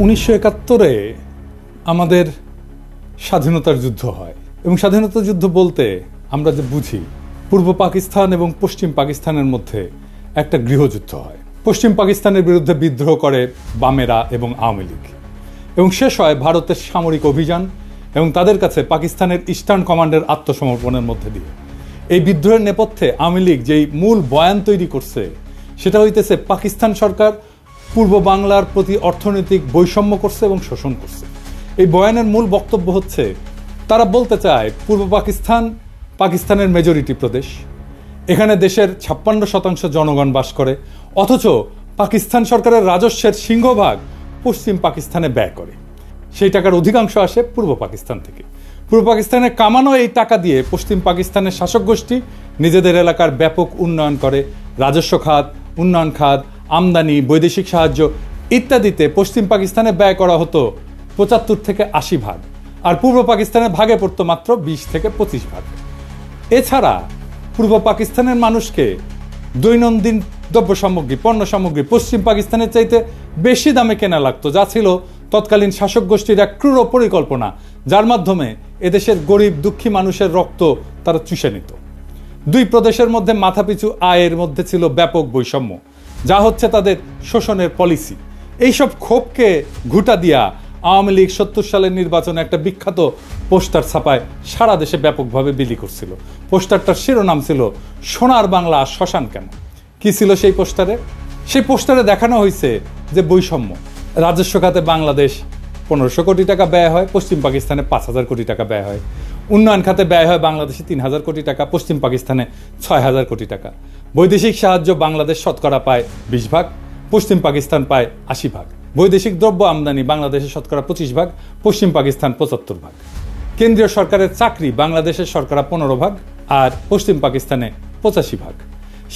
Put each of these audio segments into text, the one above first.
1971-এ আমাদের স্বাধীনতার যুদ্ধ হয় এবং স্বাধীনতা যুদ্ধ বলতে আমরা যে বুঝি পূর্ব পাকিস্তান এবং পশ্চিম পাকিস্তানের মধ্যে একটা গৃহযুদ্ধ হয়। পশ্চিম পাকিস্তানের বিরুদ্ধে বিদ্রোহ করে বামেরা এবং আওয়ামী লীগ এবং শেষ হয় ভারতের সামরিক অভিযান এবং তাদের কাছে পাকিস্তানের ইস্টার্ন কমান্ডের আত্মসমর্পণের মধ্যে দিয়ে। এই বিদ্রোহের নেপথ্যে আওয়ামী লীগ যেই মূল বয়ান তৈরি করছে সেটা হইতেছে পাকিস্তান সরকার পূর্ব বাংলার প্রতি অর্থনৈতিক বৈষম্য করছে এবং শোষণ করছে। এই বয়ানের মূল বক্তব্য হচ্ছে তারা বলতে চায় পূর্ব পাকিস্তান পাকিস্তানের মেজরিটি প্রদেশ, এখানে দেশের 56% জনগণ বাস করে, অথচ পাকিস্তান সরকারের রাজস্বের সিংহভাগ পশ্চিম পাকিস্তানে ব্যয় করে। সেই টাকার অধিকাংশ আসে পূর্ব পাকিস্তান থেকে। পূর্ব পাকিস্তানে কামানো এই টাকা দিয়ে পশ্চিম পাকিস্তানের শাসক গোষ্ঠী নিজেদের এলাকার ব্যাপক উন্নয়ন করে। রাজস্ব খাত, উন্নয়ন খাত, আমদানি, বৈদেশিক সাহায্য ইত্যাদিতে পশ্চিম পাকিস্তানে ব্যয় করা হতো 75 থেকে 80 ভাগ, আর পূর্ব পাকিস্তানের ভাগে পড়তো মাত্র 20 থেকে 25 ভাগ। এছাড়া পূর্ব পাকিস্তানের মানুষকে দৈনন্দিন দ্রব্য সামগ্রী, পণ্য সামগ্রী পশ্চিম পাকিস্তানের চাইতে বেশি দামে কেনা লাগতো, যা ছিল তৎকালীন শাসক গোষ্ঠীর এক ক্রূর পরিকল্পনা, যার মাধ্যমে এদেশের গরিব দুঃখী মানুষের রক্ত তারা চুষে নিত। দুই প্রদেশের মধ্যে মাথাপিছু আয়ের মধ্যে ছিল ব্যাপক বৈষম্য, যা হচ্ছে তাদের শোষণের পলিসি। এইসব ক্ষোভকে ঘুঁটা দিয়া আওয়ামী লীগ 70 সালের নির্বাচনে একটা বিখ্যাত পোস্টার ছাপায় সারা দেশে ব্যাপকভাবে বিলি করছিল। পোস্টারটার শিরোনাম ছিল সোনার বাংলা শ্মশান কেন। কি ছিল সেই পোস্টারে? সেই পোস্টারে দেখানো হয়েছে যে বৈষম্য। রাজস্ব খাতে বাংলাদেশ 1500 কোটি টাকা ব্যয় হয়, পশ্চিম পাকিস্তানে 5000 কোটি টাকা ব্যয় হয়। উন্নয়ন খাতে ব্যয় হয় বাংলাদেশে 3000 কোটি টাকা, পশ্চিম পাকিস্তানে 6000 কোটি টাকা। বৈদেশিক সাহায্য বাংলাদেশ শতকরা পায় 20 ভাগ, পশ্চিম পাকিস্তান পায় 80 ভাগ। বৈদেশিক দ্রব্য আমদানি বাংলাদেশে শতকরা 25 ভাগ, পশ্চিম পাকিস্তান 75 ভাগ। কেন্দ্রীয় সরকারের চাকরি বাংলাদেশের শতকরা 15 ভাগ আর পশ্চিম পাকিস্তানে 85 ভাগ।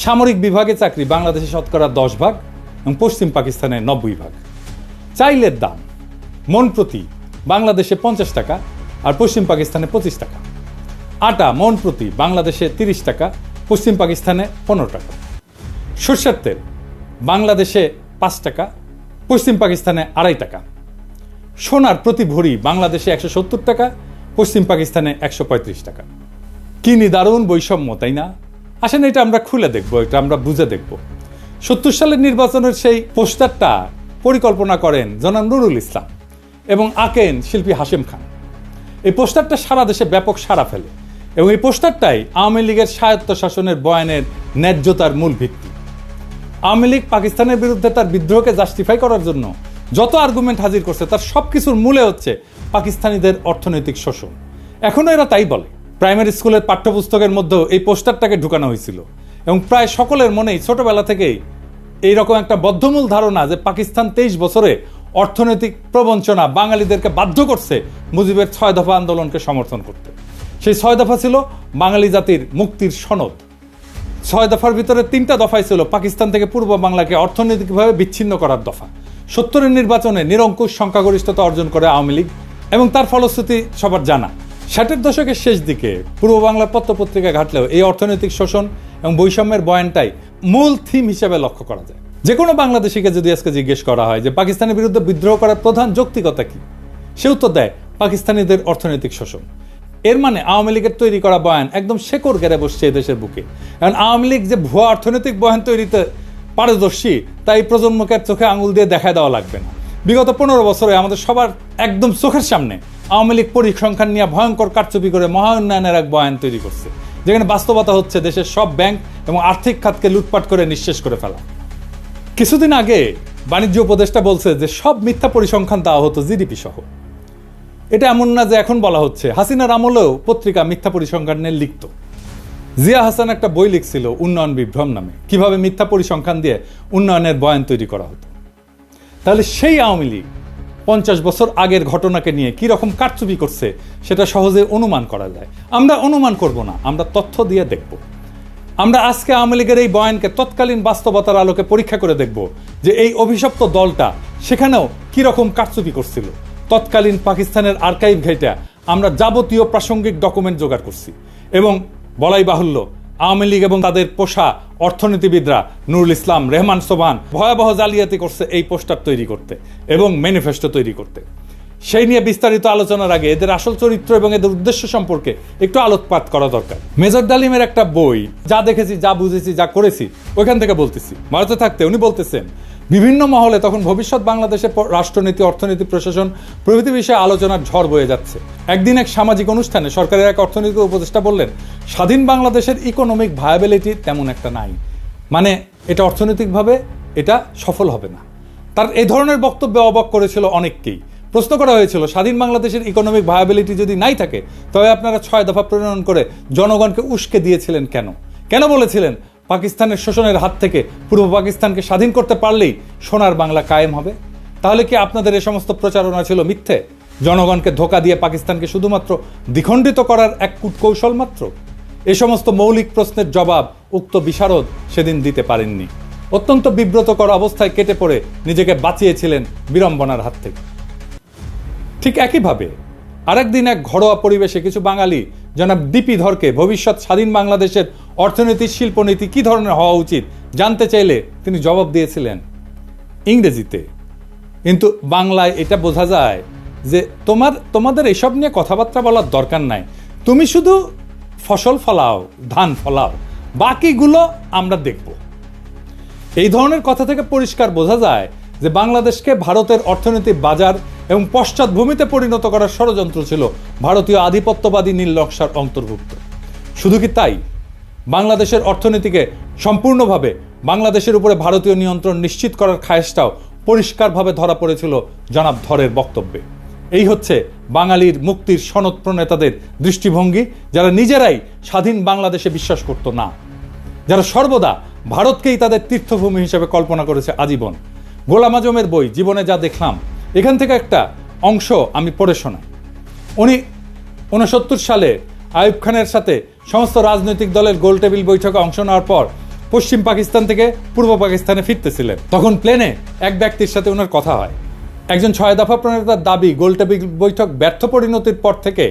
সামরিক বিভাগে চাকরি বাংলাদেশে শতকরা 10 ভাগ এবং পশ্চিম পাকিস্তানে 90 ভাগ। চাইলের দাম মন প্রতি বাংলাদেশে 50 টাকা আর পশ্চিম পাকিস্তানে 25 টাকা। আটা মন প্রতি বাংলাদেশে 30 টাকা, পশ্চিম পাকিস্তানে 15 টাকা। সরষের তেল বাংলাদেশে 5 টাকা, পশ্চিম পাকিস্তানে 2.5 টাকা। সোনার প্রতি ভরি বাংলাদেশে 170 টাকা, পশ্চিম পাকিস্তানে 135 টাকা। কি নিদারুণ বৈষম্য, তাই না? আসেন এটা আমরা খুলে দেখব, এটা আমরা বুঝে দেখব। 70 সালের নির্বাচনের সেই পোস্টারটা পরিকল্পনা করেন জনাব নুরুল ইসলাম এবং আঁকেন শিল্পী হাশেম খান। এই পোস্টারটা সারা দেশে ব্যাপক সাড়া ফেলে এবং এই পোস্টারটাই আওয়ামী লীগের স্বায়ত্তশাসনের বয়ানের ন্যায্যতার মূল ভিত্তি। আওয়ামী লীগ পাকিস্তানের বিরুদ্ধে তার বিদ্রোহকে জাস্টিফাই করার জন্য যত আর্গুমেন্ট হাজির করছে তার সব কিছুর মূলে হচ্ছে পাকিস্তানিদের অর্থনৈতিক শোষণ। এখনও এরা তাই বলে। প্রাইমারি স্কুলের পাঠ্যপুস্তকের মধ্যেও এই পোস্টারটাকে ঢুকানো হয়েছিল এবং প্রায় সকলের মনেই ছোটবেলা থেকেই এইরকম একটা বদ্ধমূল ধারণা যে পাকিস্তান 23 বছরে অর্থনৈতিক প্রবঞ্চনা বাঙালিদেরকে বাধ্য করছে মুজিবের 6 দফা আন্দোলনকে সমর্থন করতে। সেই 6 দফা ছিল বাঙালি জাতির মুক্তির সনদ। 6 দফার ভিতরে 3টা দফাই ছিল পাকিস্তান থেকে পূর্ব বাংলাকে অর্থনৈতিকভাবে বিচ্ছিন্ন করার দফা। 70-এর নির্বাচনে নিরঙ্কুশ সংখ্যাগরিষ্ঠতা অর্জন করে আওয়ামী লীগ এবং তার ফলশ্রুতি সবার জানা। 60-এর দশকের শেষ দিকে পূর্ব বাংলার পত্রপত্রিকা ঘাটলেও এই অর্থনৈতিক শোষণ এবং বৈষম্যের বয়ানটাই মূল থিম হিসেবে লক্ষ্য করা যায়। যে কোনো বাংলাদেশিকে যদি আজকে জিজ্ঞেস করা হয় যে পাকিস্তানের বিরুদ্ধে বিদ্রোহ করার প্রধান যৌক্তিকতা কি, সে উত্তর দেয় পাকিস্তানিদের অর্থনৈতিক শোষণ। এর মানে আওয়ামী লীগের তৈরি করা বয়ান একদম শেকড় গেড়ে বসছে এদেশের বুকে। কারণ আওয়ামী লীগ যে ভুয়া অর্থনৈতিক বয়ান তৈরিতে পারদর্শী তাই প্রজন্মকে চোখে আঙুল দিয়ে দেখায় দেওয়া লাগবে না। বিগত 15 বছরে আমাদের সবার একদম চোখের সামনে আওয়ামী লীগ পরিসংখ্যান নিয়ে ভয়ঙ্কর কারচুপি করে মহা উন্নয়নের এক বয়ান তৈরি করছে, যেখানে বাস্তবতা হচ্ছে দেশের সব ব্যাংক এবং আর্থিক খাতকে লুটপাট করে নিঃশেষ করে ফেলা। কিছুদিন আগে বাণিজ্য উপদেষ্টা বলছে যে সব মিথ্যা পরিসংখ্যান দেওয়া হতো জিডিপি সহ। এটা এমন না যে এখন বলা হচ্ছে, হাসিনার আমলেও পত্রিকা মিথ্যা পরিসংখ্যান নিয়ে লিখত। জিয়া হাসান একটা বই লিখছিল উন্নয়ন বিভ্রম নামে, কিভাবে মিথ্যা পরিসংখ্যান দিয়ে উন্নয়নের বয়ান তৈরি করা হতো। তাহলে সেই আওয়ামী লীগ 50 বছর আগের ঘটনাকে নিয়ে কি রকম কারচুপি করছে সেটা সহজে অনুমান করা যায়। আমরা অনুমান করব না, আমরা তথ্য দিয়ে দেখব। আমরা আজকে আওয়ামী লীগের এই বয়ানকে তৎকালীন বাস্তবতার আলোকে পরীক্ষা করে দেখব যে এই অভিশপ্ত দলটা সেখানেও কি রকম কারচুপি করছিল। তৎকালীন পাকিস্তানের আর্কাইভ ঘেঁটে আমরা যাবতীয় প্রাসঙ্গিক ডকুমেন্ট জোগাড় করছি এবং বলাই বাহুল্য আওয়ামী লীগ এবং তাদের পোষা অর্থনীতিবিদরা নুরুল ইসলাম, রেহমান সোবহান ভয়াবহ জালিয়াতি করছে এই পোস্টার তৈরি করতে এবং ম্যানিফেস্টো তৈরি করতে। সেই নিয়ে বিস্তারিত আলোচনার আগে এদের আসল চরিত্র এবং এদের উদ্দেশ্য সম্পর্কে একটু আলোকপাত করা দরকার। মেজর ডালিমের একটা বই, যা দেখেছি, যা বুঝেছি, যা করেছি, ওইখান থেকে বলতেছি। ভারতে থাকতে উনি বলতেছেন বিভিন্ন মহলে তখন ভবিষ্যৎ বাংলাদেশের রাষ্ট্রনীতি, অর্থনীতি, প্রশাসন প্রভৃতি বিষয়ে আলোচনার ঝড় বয়ে যাচ্ছে। একদিন এক সামাজিক অনুষ্ঠানে সরকারের এক অর্থনৈতিক উপদেষ্টা বললেন, স্বাধীন বাংলাদেশের ইকোনমিক ভায়াবিলিটি তেমন একটা নাই, মানে এটা অর্থনৈতিকভাবে এটা সফল হবে না। তার এই ধরনের বক্তব্যে অবাক করেছিল অনেককেই। প্রশ্ন করা হয়েছিল, স্বাধীন বাংলাদেশের ইকোনমিক ভায়াবিলিটি যদি নাই থাকে তবে আপনারা 6 দফা প্রণয়ন করে জনগণকে উস্কে দিয়েছিলেন কেন? কেন বলেছিলেন পাকিস্তানের শোষণের হাত থেকে পূর্ব পাকিস্তানকে স্বাধীন করতে পারলেই সোনার বাংলা কায়েম হবে? তাহলে কি আপনাদের এই সমস্ত প্রচারণা ছিল মিথ্যে? জনগণকে ধোঁকা দিয়ে পাকিস্তানকে শুধুমাত্র দ্বিখণ্ডিত করার এক কূটকৌশল মাত্র? এই সমস্ত মৌলিক প্রশ্নের জবাব উক্ত বিশারদ সেদিন দিতে পারেননি। অত্যন্ত বিব্রতকর অবস্থায় কেটে পড়ে নিজেকে বাঁচিয়েছিলেন বিড়ম্বনার হাত থেকে। ঠিক একইভাবে আরেকদিন এক ঘরোয়া পরিবেশে কিছু বাঙালি জনাব ডিপি ধরকে ভবিষ্যৎ স্বাধীন বাংলাদেশের অর্থনীতি, শিল্পনীতি কী ধরনের হওয়া উচিত জানতে চাইলে তিনি জবাব দিয়েছিলেন ইংরেজিতে। কিন্তু বাংলায় এটা বোঝা যায় যে তোমাদের এসব নিয়ে কথাবার্তা বলার দরকার নাই, তুমি শুধু ফসল ফলাও, ধান ফলাও, বাকিগুলো আমরা দেখব। এই ধরনের কথা থেকে পরিষ্কার বোঝা যায় যে বাংলাদেশকে ভারতের অর্থনৈতিক বাজার এবং পশ্চাৎভূমিতে পরিণত করার ষড়যন্ত্র ছিল ভারতীয় আধিপত্যবাদী নীল নকশার অন্তর্ভুক্ত। শুধু কি তাই, বাংলাদেশের অর্থনীতিকে সম্পূর্ণভাবে বাংলাদেশের উপরে ভারতীয় নিয়ন্ত্রণ নিশ্চিত করার খায়েশটাও পরিষ্কারভাবে ধরা পড়েছিল জনাব ধরের বক্তব্যে। এই হচ্ছে বাঙালির মুক্তির সনদ প্রণেতাদের দৃষ্টিভঙ্গি, যারা নিজেরাই স্বাধীন বাংলাদেশে বিশ্বাস করত না, যারা সর্বদা ভারতকেই তাদের তীর্থভূমি হিসেবে কল্পনা করেছে আজীবন। গোলাম আজমের বই জীবনে যা দেখলাম, এখান থেকে একটা অংশ আমি পড়ে শোনাই। উনি 69 সালে আইয়ুব খানের সাথে সমস্ত রাজনৈতিক দলের গোলটেবিল বৈঠকে অংশ নেওয়ার পর পশ্চিম পাকিস্তান থেকে পূর্ব পাকিস্তানে ফিরতেছিলেন। তখন প্লেনে এক ব্যক্তির সাথে ওনার কথা হয়। একজন 6 দফা প্রণেতার দাবি, গোলটেবিল বৈঠক ব্যর্থ পরিণতির পর থেকে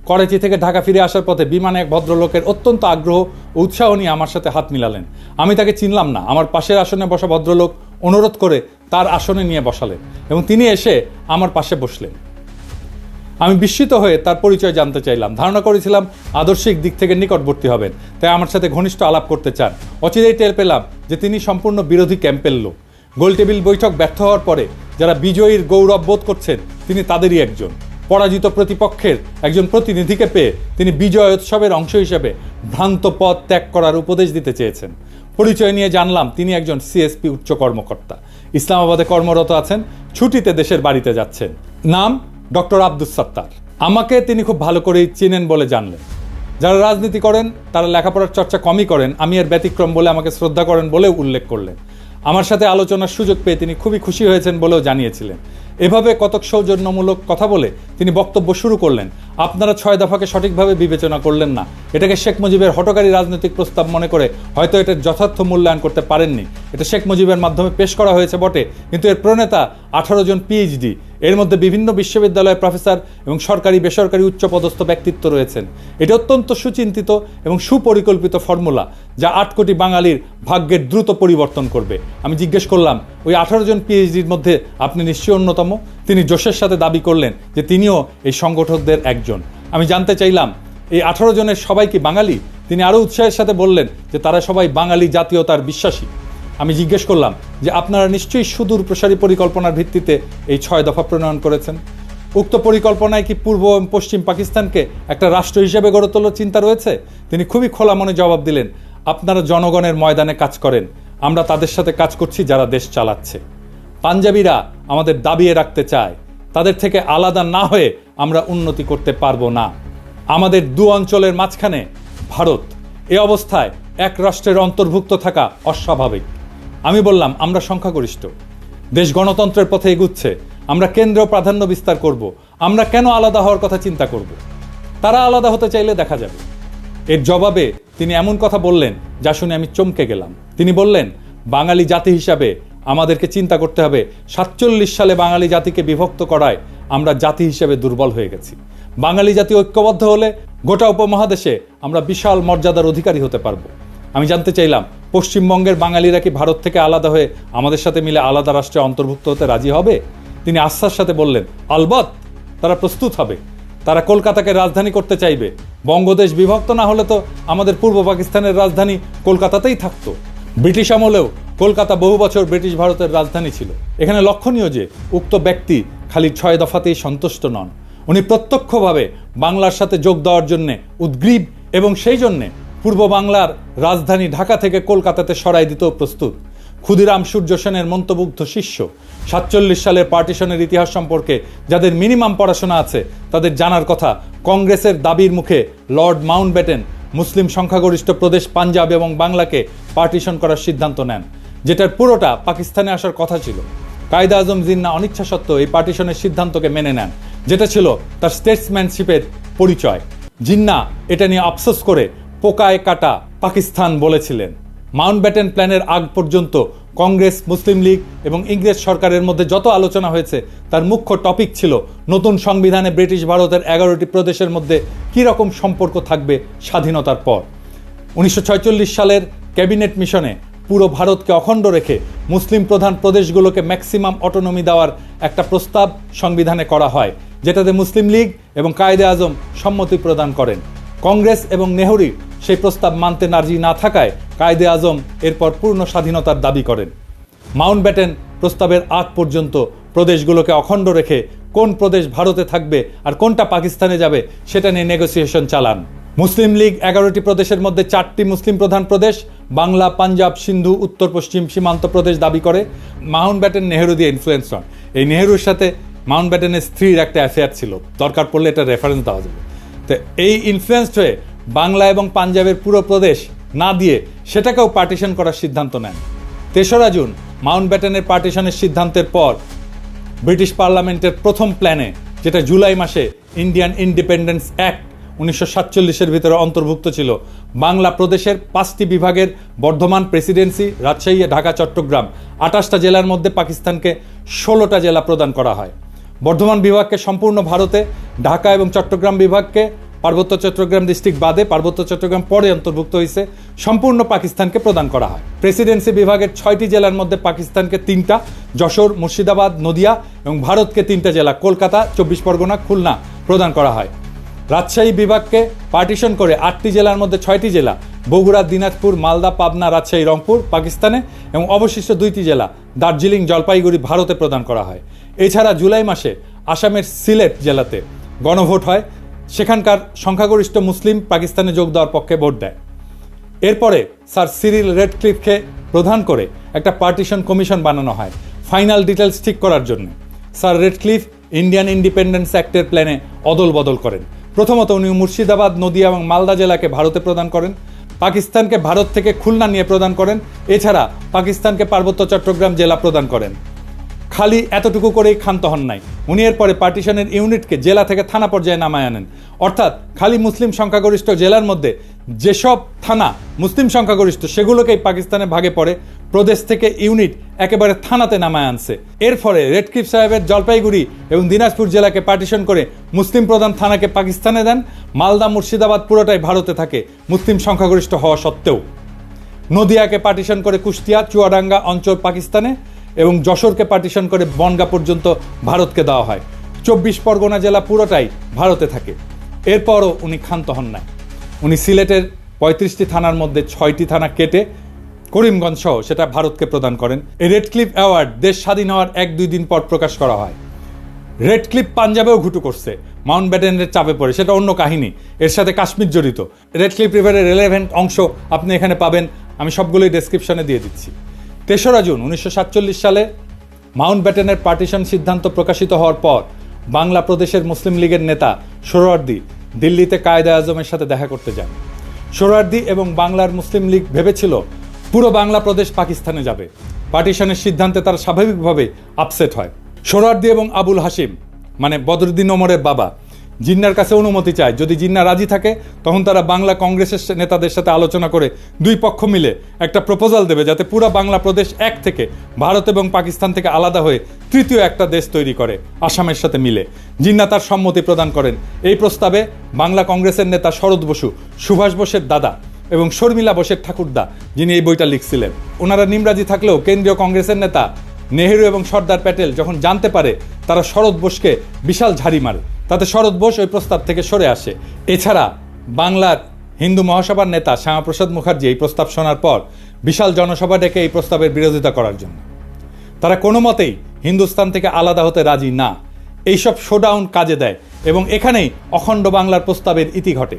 করাচি থেকে ঢাকা ফিরে আসার পথে বিমানে এক ভদ্রলোকের অত্যন্ত আগ্রহ ও উৎসাহ নিয়ে আমার সাথে হাত মিলালেন। আমি তাকে চিনলাম না। আমার পাশের আসনে বসা ভদ্রলোক অনুরোধ করে তার আসনে নিয়ে বসালেন এবং তিনি এসে আমার পাশে বসলেন। আমি বিস্মিত হয়ে তার পরিচয় জানতে চাইলাম। ধারণা করেছিলাম আদর্শিক দিক থেকে নিকটবর্তী হবেন, তাই আমার সাথে ঘনিষ্ঠ আলাপ করতে চান। অচিরেই টের পেলাম যে তিনি সম্পূর্ণ বিরোধী ক্যাম্পের লোক। গোলটেবিল বৈঠক ব্যর্থ হওয়ার পরে যারা বিজয়ীর গৌরব বোধ করছেন, তিনি তাদেরই একজন। পরাজিত প্রতিপক্ষের একজন প্রতিনিধিকে পেয়ে তিনি বিজয় উৎসবের অংশ হিসেবে ভ্রান্ত পথ ত্যাগ করার উপদেশ দিতে চেয়েছেন। পরিচয় নিয়ে জানলাম তিনি একজন সিএসপি উচ্চ কর্মকর্তা, ইসলামাবাদে কর্মরত আছেন, ছুটিতে দেশের বাড়িতে যাচ্ছেন। নাম ডক্টর আব্দুস সাত্তার। আমাকে তিনি খুব ভালো করেই চিনেন বলে জানলেন। যারা রাজনীতি করেন তারা লেখাপড়ার চর্চা কমই করেন, আমি এর ব্যতিক্রম বলে আমাকে শ্রদ্ধা করেন বলেও উল্লেখ করলেন। আমার সাথে আলোচনার সুযোগ পেয়ে তিনি খুবই খুশি হয়েছেন বলেও জানিয়েছিলেন। এভাবে কতক সৌজন্যমূলক কথা বলে তিনি বক্তব্য শুরু করলেন। আপনারা 6 দফাকে সঠিকভাবে বিবেচনা করলেন না, এটাকে শেখ মুজিবের হঠকারী রাজনৈতিক প্রস্তাব মনে করে হয়তো এটার যথার্থ মূল্যায়ন করতে পারেননি। এটা শেখ মুজিবের মাধ্যমে পেশ করা হয়েছে বটে, কিন্তু এর প্রণেতা 18 জন পিএইচডি, এর মধ্যে বিভিন্ন বিশ্ববিদ্যালয়ের প্রফেসর এবং সরকারি বেসরকারি উচ্চপদস্থ ব্যক্তিত্ব রয়েছেন। এটি অত্যন্ত সুচিন্তিত এবং সুপরিকল্পিত ফর্মুলা, যা 8 কোটি বাঙালির ভাগ্যের দ্রুত পরিবর্তন করবে। আমি জিজ্ঞেস করলাম, ওই 18 জন পিএইচডির মধ্যে আপনি নিশ্চয়ই অন্যতম? তিনি জোশের সাথে দাবি করলেন যে তিনিও এই সংগঠকদের একজন। আমি জানতে চাইলাম, এই 18 জনের সবাই কি বাঙালি? তিনি আরও উৎসাহের সাথে বললেন যে তারা সবাই বাঙালি জাতীয়তার বিশ্বাসী। আমি জিজ্ঞেস করলাম যে আপনারা নিশ্চয়ই সুদূর প্রসারী পরিকল্পনার ভিত্তিতে এই 6 দফা প্রণয়ন করেছেন। উক্ত পরিকল্পনায় কি পূর্ব এবং পশ্চিম পাকিস্তানকে একটা রাষ্ট্র হিসেবে গড়ে তোলার চিন্তা রয়েছে? তিনি খুবই খোলা মনে জবাব দিলেন, আপনারা জনগণের ময়দানে কাজ করেন, আমরা তাদের সাথে কাজ করছি যারা দেশ চালাচ্ছে। পাঞ্জাবিরা আমাদের দাবিয়ে রাখতে চায়, তাদের থেকে আলাদা না হয়ে আমরা উন্নতি করতে পারবো না। আমাদের 2 অঞ্চলের মাঝখানে ভারত, এ অবস্থায় এক রাষ্ট্রের অন্তর্ভুক্ত থাকা অস্বাভাবিক। আমি বললাম, আমরা সংখ্যাগরিষ্ঠ, দেশ গণতন্ত্রের পথে এগুচ্ছে, আমরা কেন্দ্রীয় প্রাধান্য বিস্তার করব, আমরা কেন আলাদা হওয়ার কথা চিন্তা করব? তারা আলাদা হতে চাইলে দেখা যাবে। এর জবাবে তিনি এমন কথা বললেন যা শুনে আমি চমকে গেলাম। তিনি বললেন, বাঙালি জাতি হিসাবে আমাদেরকে চিন্তা করতে হবে 47 সালে বাঙালি জাতিকে বিভক্ত করায় আমরা জাতি হিসেবে দুর্বল হয়ে গেছি। বাঙালি জাতি ঐক্যবদ্ধ হলে গোটা উপমহাদেশে আমরা বিশাল মর্যাদার অধিকারী হতে পারবো। আমি জানতে চাইলাম, পশ্চিমবঙ্গের বাঙালিরা কি ভারত থেকে আলাদা হয়ে আমাদের সাথে মিলে আলাদা রাষ্ট্রে অন্তর্ভুক্ত হতে রাজি হবে? তিনি আস্থার সাথে বললেন, আলবৎ তারা প্রস্তুত হবে। তারা কলকাতাকে রাজধানী করতে চাইবে। বঙ্গদেশ বিভক্ত না হলে তো আমাদের পূর্ব পাকিস্তানের রাজধানী কলকাতাতেই থাকতো। ব্রিটিশ আমলেও কলকাতা বহু বছর ব্রিটিশ ভারতের রাজধানী ছিল। এখানে লক্ষণীয় যে উক্ত ব্যক্তি খালি 6 দফাতেই সন্তুষ্ট নন, উনি প্রত্যক্ষভাবে বাংলার সাথে যোগ দেওয়ার জন্যে উদ্গ্রীব এবং সেই জন্যে পূর্ব বাংলার রাজধানী ঢাকা থেকে কলকাতাতে সরাই দিতেও প্রস্তুত। ক্ষুদিরাম সূর্য সেনের মন্ত্রমুগ্ধ শিষ্য। 47 সালের পার্টিশনের ইতিহাস সম্পর্কে যাদের মিনিমাম পড়াশোনা আছে তাদের জানার কথা, কংগ্রেসের দাবির মুখে লর্ড মাউন্টব্যাটেন মুসলিম সংখ্যাগরিষ্ঠ প্রদেশ পাঞ্জাব এবং বাংলাকে পার্টিশন করার সিদ্ধান্ত নেন, যেটার পুরোটা পাকিস্তানে আসার কথা ছিল। কায়েদে আজম জিন্না অনিচ্ছা সত্ত্বেও এই পার্টিশনের সিদ্ধান্তকে মেনে নেন, যেটা ছিল তার স্টেটসম্যানশিপের পরিচয়। জিন্না এটা নিয়ে আফসোস করে পোকায় কাটা পাকিস্তান বলেছিলেন। মাউন্টব্যাটেন প্ল্যানের আগ পর্যন্ত কংগ্রেস, মুসলিম লীগ এবং ইংরেজ সরকারের মধ্যে যত আলোচনা হয়েছে তার মুখ্য টপিক ছিল নতুন সংবিধানে ব্রিটিশ ভারতের 11টি প্রদেশের মধ্যে কী রকম সম্পর্ক থাকবে স্বাধীনতার পর। 1946 সালের ক্যাবিনেট মিশনে পুরো ভারতকে অখণ্ড রেখে মুসলিম প্রধান প্রদেশগুলোকে ম্যাক্সিমাম অটোনমি দেওয়ার একটা প্রস্তাব সংবিধানে করা হয়, যেটাতে মুসলিম লীগ এবং কায়েদে আজম সম্মতি প্রদান করেন। কংগ্রেস এবং নেহরু সেই প্রস্তাব মানতে রাজি না থাকায় কায়েদে আজম এরপর পূর্ণ স্বাধীনতার দাবি করেন। মাউন্টব্যাটেন প্রস্তাবের আগ পর্যন্ত প্রদেশগুলোকে অখণ্ড রেখে কোন প্রদেশ ভারতে থাকবে আর কোনটা পাকিস্তানে যাবে সেটা নিয়ে নেগোসিয়েশন চালান। মুসলিম লীগ 11টি প্রদেশের মধ্যে 4টি মুসলিম প্রধান প্রদেশ বাংলা, পাঞ্জাব, সিন্ধু, উত্তর পশ্চিম সীমান্ত প্রদেশ দাবি করে। মাউন্টব্যাটেন নেহরু দিয়ে ইনফ্লুয়েন্স হন। এই নেহরুর সাথে মাউন্টব্যাটেনের স্ত্রীর একটা অ্যাফেয়ার ছিল, দরকার পড়লে এটা রেফারেন্স দেওয়া যাবে। তো এই ইনফ্লুয়েন্সড হয়ে বাংলা এবং পাঞ্জাবের পুরো প্রদেশ না দিয়ে সেটাকেও পার্টিশন করার সিদ্ধান্ত নেন। 3রা জুন মাউন্টব্যাটেনের পার্টিশনের সিদ্ধান্তের পর ব্রিটিশ পার্লামেন্টের প্রথম প্ল্যানে, যেটা জুলাই মাসে ইন্ডিয়ান ইন্ডিপেন্ডেন্স অ্যাক্ট 1947-এর ভিতরে অন্তর্ভুক্ত ছিল, বাংলা প্রদেশের 5টি বিভাগের বর্ধমান প্রেসিডেন্সি, রাজশাহী, ঢাকা, চট্টগ্রাম 28টা জেলার মধ্যে পাকিস্তানকে 16টা জেলা প্রদান করা হয়। বর্ধমান বিভাগকে সম্পূর্ণ ভারতে, ঢাকা এবং চট্টগ্রাম বিভাগকে পার্বত্য চট্টগ্রাম ডিস্ট্রিক্ট বাদে, পার্বত্য চট্টগ্রাম পরে অন্তর্ভুক্ত হয়েছে, সম্পূর্ণ পাকিস্তানকে প্রদান করা হয়। প্রেসিডেন্সি বিভাগের 6টি জেলার মধ্যে পাকিস্তানকে 3টা, যশোর, মুর্শিদাবাদ, নদিয়া এবং ভারতকে 3টা জেলা, কলকাতা, 24 পরগনা, খুলনা প্রদান করা হয়। রাজশাহী বিভাগকে পার্টিশন করে 8টি জেলার মধ্যে 6টি জেলা, বগুড়া, দিনাজপুর, মালদা, পাবনা, রাজশাহী, রংপুর পাকিস্তানে এবং অবশিষ্ট 2টি জেলা দার্জিলিং, জলপাইগুড়ি ভারতে প্রদান করা হয়। এছাড়া জুলাই মাসে আসামের সিলেট জেলাতে গণভোট হয়, সেখানকার সংখ্যাগরিষ্ঠ মুসলিম পাকিস্তানে যোগ দেওয়ার পক্ষে ভোট দেয়। এরপরে স্যার সিরিল রেডক্লিফকে প্রধান করে একটা পার্টিশন কমিশন বানানো হয় ফাইনাল ডিটেলস ঠিক করার জন্য। স্যার রেডক্লিফ ইন্ডিয়ান ইন্ডিপেন্ডেন্স অ্যাক্টের প্ল্যানে অদল বদল করেন। প্রথমত উনি মুর্শিদাবাদ, নদিয়া এবং মালদা জেলাকে ভারতে প্রদান করেন, পাকিস্তানকে ভারত থেকে খুলনা নিয়ে প্রদান করেন, এছাড়া পাকিস্তানকে পার্বত্য চট্টগ্রাম জেলা প্রদান করেন। খালি এতটুকু করেই ক্ষান্ত হন নাই, উনি এরপরে পার্টিশনের ইউনিটকে জেলা থেকে থানা পর্যায়ে নামায় আনেন। অর্থাৎ খালি মুসলিম সংখ্যাগরিষ্ঠ জেলার মধ্যে যেসব থানা মুসলিম সংখ্যাগরিষ্ঠ সেগুলোকেই পাকিস্তানে ভাগে পড়ে, প্রদেশ থেকে ইউনিট একেবারে থানাতে নামায় আনছে। এর ফলে রেডক্লিফ সাহেবের জলপাইগুড়ি এবং দিনাজপুর জেলাকে পার্টিশন করে মুসলিম প্রধান থানাকে পাকিস্তানে দেন। মালদা, মুর্শিদাবাদ পুরোটাই ভারতে থাকে মুসলিম সংখ্যাগরিষ্ঠ হওয়া সত্ত্বেও। নদিয়াকে পার্টিশন করে কুষ্টিয়া, চুয়াডাঙ্গা অঞ্চল পাকিস্তানে এবং যশোরকে পার্টিশন করে বনগাঁ পর্যন্ত ভারতকে দেওয়া হয়। 24 পরগনা জেলা পুরোটাই ভারতে থাকে। এরপরও উনি ক্ষান্ত হন নাই, উনি সিলেটের 35টি থানার মধ্যে 6টি থানা কেটে করিমগঞ্জ সহ সেটা ভারতকে প্রদান করেন। এই রেডক্লিফ অ্যাওয়ার্ড দেশ স্বাধীন হওয়ার 1-2 দিন পর প্রকাশ করা হয়। রেডক্লিফ পাঞ্জাবেও ঘুটু করছে, মাউন্টব্যাটেনের চাপে পড়ে, সেটা অন্য কাহিনী, এর সাথে কাশ্মীর জড়িত। রেডক্লিফ রিভারের রেলেভেন্ট অংশ আপনি এখানে পাবেন, আমি সবগুলোই ডেসক্রিপশনে দিয়ে দিচ্ছি। 3রা জুন 1947 সালে মাউন্টব্যাটেনের পার্টিশন সিদ্ধান্ত প্রকাশিত হওয়ার পর বাংলা প্রদেশের মুসলিম লীগের নেতা সোহরাওয়ার্দী দিল্লিতে কায়েদে আজমের সাথে দেখা করতে যান। সোহরাওয়ার্দী এবং বাংলার মুসলিম লীগ ভেবেছিল পুরো বাংলা প্রদেশ পাকিস্তানে যাবে। পার্টিশনের সিদ্ধান্তে তারা স্বাভাবিকভাবে আপসেট হয়। সোহরাওয়ার্দী এবং আবুল হাশিম মানে বদরুদ্দিন ওমরের বাবা, জিন্নার কাছে অনুমতি চায়। যদি জিন্না রাজি থাকে তখন তারা বাংলা কংগ্রেসের নেতাদের সাথে আলোচনা করে দুই পক্ষ মিলে একটা প্রপোজাল দেবে যাতে পুরো বাংলা প্রদেশ এক থেকে ভারত এবং পাকিস্তান থেকে আলাদা হয়ে তৃতীয় একটা দেশ তৈরি করে আসামের সাথে মিলে। জিন্না তার সম্মতি প্রদান করেন। এই প্রস্তাবে বাংলা কংগ্রেসের নেতা শরৎ বসু, সুভাষ বোসের দাদা এবং শর্মিলা বোসের ঠাকুরদা, যিনি এই বইটা লিখছিলেন, ওনারা নিমরাজি থাকলেও কেন্দ্রীয় কংগ্রেসের নেতা নেহেরু এবং সর্দার প্যাটেল যখন জানতে পারে, তারা শরৎ বোসকে বিশাল ঝাড়ি মারে। তাতে শরৎ বোস ওই প্রস্তাব থেকে সরে আসে। এছাড়া বাংলার হিন্দু মহাসভার নেতা শ্যামাপ্রসাদ মুখার্জি এই প্রস্তাব শোনার পর বিশাল জনসভা ডেকে এই প্রস্তাবের বিরোধিতা করার জন্য। তারা কোনো মতেই হিন্দুস্তান থেকে আলাদা হতে রাজি না। এইসব শোডাউন কাজে দেয় এবং এখানেই অখণ্ড বাংলার প্রস্তাবের ইতি ঘটে।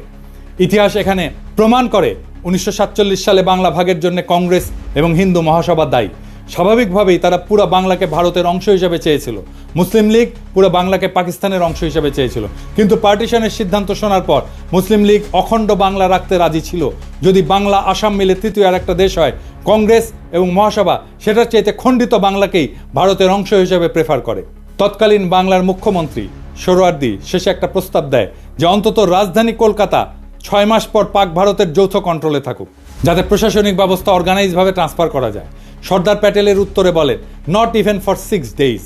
ইতিহাস এখানে প্রমাণ করে 1947 সালে বাংলা ভাগের জন্য কংগ্রেস এবং হিন্দু মহাসভা দায়ী। স্বাভাবিকভাবেই তারা পুরো বাংলাকে ভারতের অংশ হিসেবে চেয়েছিল। মুসলিম লীগ পুরো বাংলাকে পাকিস্তানের অংশ হিসেবে চেয়েছিল। কিন্তু পার্টিশনের সিদ্ধান্ত শোনার পর মুসলিম লীগ অখণ্ড বাংলা রাখতে রাজি ছিল। যদি বাংলা আসাম মিলে তৃতীয় আর একটা দেশ হয়, কংগ্রেস এবং মহাসভা সেটার চাইতে খণ্ডিত বাংলাকেই ভারতের অংশ হিসেবে প্রেফার করে। তৎকালীন বাংলার মুখ্যমন্ত্রী সোহরাওয়ার্দী শেষে একটা প্রস্তাব দেয় যে অন্তত রাজধানী কলকাতা 6 মাস পর পাক ভারতের যৌথ কন্ট্রোলে থাকুক, যাতে প্রশাসনিক ব্যবস্থা অর্গানাইজভাবে ট্রান্সফার করা যায়। সর্দার প্যাটেলের উত্তরে বলেন, নট ইভেন ফর 6 days।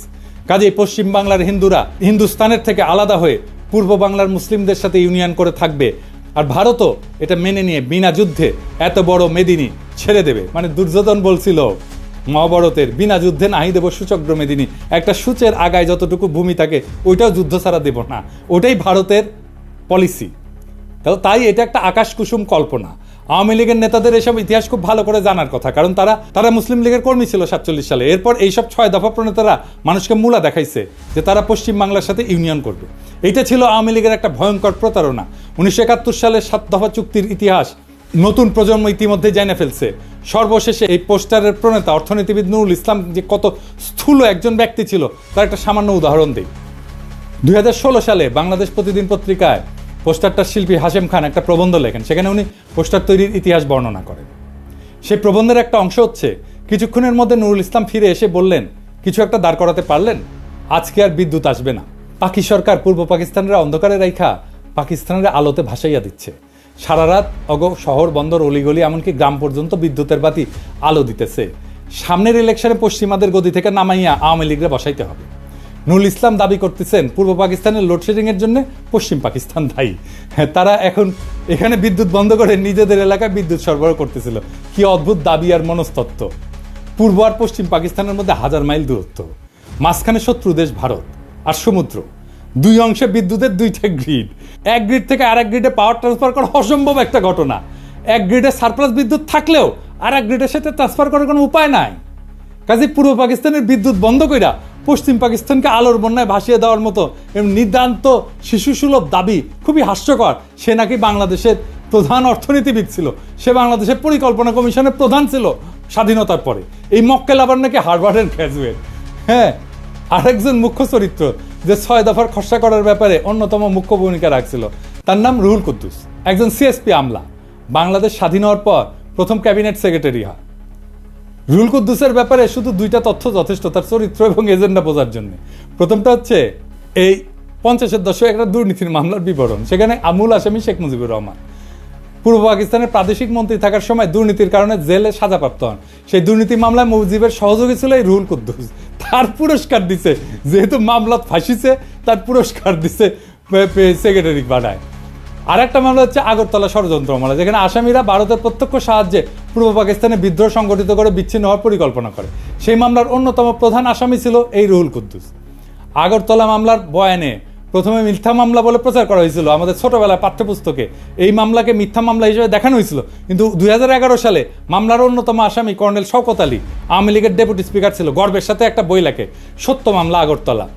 কাজেই পশ্চিম বাংলার হিন্দুরা হিন্দুস্তানের থেকে আলাদা হয়ে পূর্ব বাংলার মুসলিমদের সাথে ইউনিয়ন করে থাকবে, আর ভারতও এটা মেনে নিয়ে বিনা যুদ্ধে এত বড় মেদিনী ছেড়ে দেবে। মানে দুর্যোধন বলছিল মহাভারতের, বিনা যুদ্ধে নাহি দেব সূচক্র মেদিনী। একটা সূচের আগায় যতটুকু ভূমি থাকে ওইটাও যুদ্ধ ছাড়া দেব না, ওটাই ভারতের পলিসি। তাই এটা একটা আকাশ কুসুম কল্পনা। আওয়ামী লীগের নেতাদের এসব ইতিহাস খুব ভালো করে জানার কথা, কারণ তারা মুসলিম লীগের কর্মী ছিল 47 সালে। এরপর এইসব 6 দফা প্রণেতারা মানুষকে মূলা দেখাইছে যে তারা পশ্চিম বাংলার সাথে ইউনিয়ন করবে। এইটা ছিল আওয়ামী লীগের একটা ভয়ঙ্কর প্রতারণা। 1971 সালের 7 দফা চুক্তির ইতিহাস নতুন প্রজন্ম ইতিমধ্যে জেনে ফেলছে। সর্বশেষে এই পোস্টারের প্রণেতা অর্থনীতিবিদ নুরুল ইসলাম যে কত স্থূল একজন ব্যক্তি ছিল তার একটা সামান্য উদাহরণ দিই। 2016 সালে বাংলাদেশ প্রতিদিন পত্রিকায় পোস্টারটার শিল্পী হাশেম খান একটা প্রবন্ধ লেখেন। সেখানে উনি পোস্টার তৈরির ইতিহাস বর্ণনা করেন। সেই প্রবন্ধের একটা অংশ হচ্ছে, কিছুক্ষণের মধ্যে নুরুল ইসলাম ফিরে এসে বললেন, কিছু একটা দাঁড় করাতে পারলেন? আজকে আর বিদ্যুৎ আসবে না। পাকি সরকার পূর্ব পাকিস্তানের অন্ধকারে রাইখা পাকিস্তানের আলোতে ভাসাইয়া দিচ্ছে। সারা রাত শহর বন্দর অলিগলি এমনকি গ্রাম পর্যন্ত বিদ্যুতের বাতি আলো দিতেছে। সামনের ইলেকশনে পশ্চিমাদের গদি থেকে নামাইয়া আওয়ামী লীগরে বসাইতে হবে। নুরুল ইসলাম দাবি করতেছেন পূর্ব পাকিস্তানের লোডশেডিং এর জন্য পশ্চিম পাকিস্তান দায়ী। তারা এখন এখানে বিদ্যুৎ বন্ধ করে নিজেদের এলাকায় বিদ্যুৎ সরবরাহ করতেছিল। কি অদ্ভুত দাবি আর মনস্তত্ত্ব। পূর্ব আর পশ্চিম পাকিস্তানের মধ্যে 1000 মাইল দূরত্ব, মাঝখানে শত্রু দেশ ভারত আর সমুদ্র, দুই অংশে বিদ্যুতের দুইটা গ্রিড। এক গ্রিড থেকে আরেক গ্রিডে পাওয়ার ট্রান্সফার করা অসম্ভব একটা ঘটনা। এক গ্রিডে সারপ্লাস বিদ্যুৎ থাকলেও আর এক গ্রিডের সাথে ট্রান্সফার করার কোনো উপায় নাই। কাজে পূর্ব পাকিস্তানের বিদ্যুৎ বন্ধ কইরা পশ্চিম পাকিস্তানকে আলোর বন্যায় ভাসিয়ে দেওয়ার মতো নিতান্ত শিশুসুলভ দাবি খুবই হাস্যকর। সে নাকি বাংলাদেশের প্রধান অর্থনীতিবিদ ছিল, সে বাংলাদেশের পরিকল্পনা কমিশনের প্রধান ছিল স্বাধীনতার পরে। এই মক্কেল আবার নাকি হার্ভার্ডের গ্র্যাজুয়েট। হ্যাঁ, আরেকজন মুখ্য চরিত্র যে 6 দফার খসড়া করার ব্যাপারে অন্যতম মুখ্য ভূমিকা রাখছিল, তার নাম রুহুল কুদ্দুস, একজন সিএসপি আমলা। বাংলাদেশ স্বাধীন হওয়ার পর প্রথম ক্যাবিনেট সেক্রেটারি হয়। রুহুল কুদ্দুসের ব্যাপারে শুধু 2টা তথ্য যথেষ্ট তার চরিত্র এবং এজেন্ডা বোঝার জন্য। প্রথমটা হচ্ছে এই 50-এর দশকে একটা দুর্নীতির মামলার বিবরণ। সেখানে আমূল আসামি শেখ মুজিবুর রহমান পূর্ব পাকিস্তানের প্রাদেশিক মন্ত্রী থাকার সময় দুর্নীতির কারণে জেলে সাজাপ্রাপ্ত হন। সেই দুর্নীতি মামলায় মুজিবের সহযোগী ছিল এই রুহুল কুদ্দুস। তার পুরস্কার দিছে, যেহেতু মামলা ফাঁসিছে তার পুরস্কার দিছে সেক্রেটারি বানায়। আর একটা মামলা হচ্ছে আগরতলা ষড়যন্ত্র মামলা, যেখানে আসামিরা ভারতের প্রত্যক্ষ সাহায্যে পূর্ব পাকিস্তানে বিদ্রোহ সংগঠিত করে বিচ্ছিন্ন হওয়ার পরিকল্পনা করে। সেই মামলার অন্যতম প্রধান আসামি ছিল এই রুহুল কুদ্দুস। আগরতলা মামলার বয়ানে প্রথমে মিথ্যা মামলা বলে প্রচার করা হয়েছিল আমাদের ছোটবেলায় পাঠ্যপুস্তকে। এই মামলাকে মিথ্যা মামলা হিসেবে দেখানো হয়েছিল, কিন্তু 2011 সালে মামলার অন্যতম আসামি কর্নেল শওকত আলী, আওয়ামী লীগের ডেপুটি স্পিকার ছিল, গর্বের সাথে একটা বই লেখে, সত্য মামলা আগরতলা।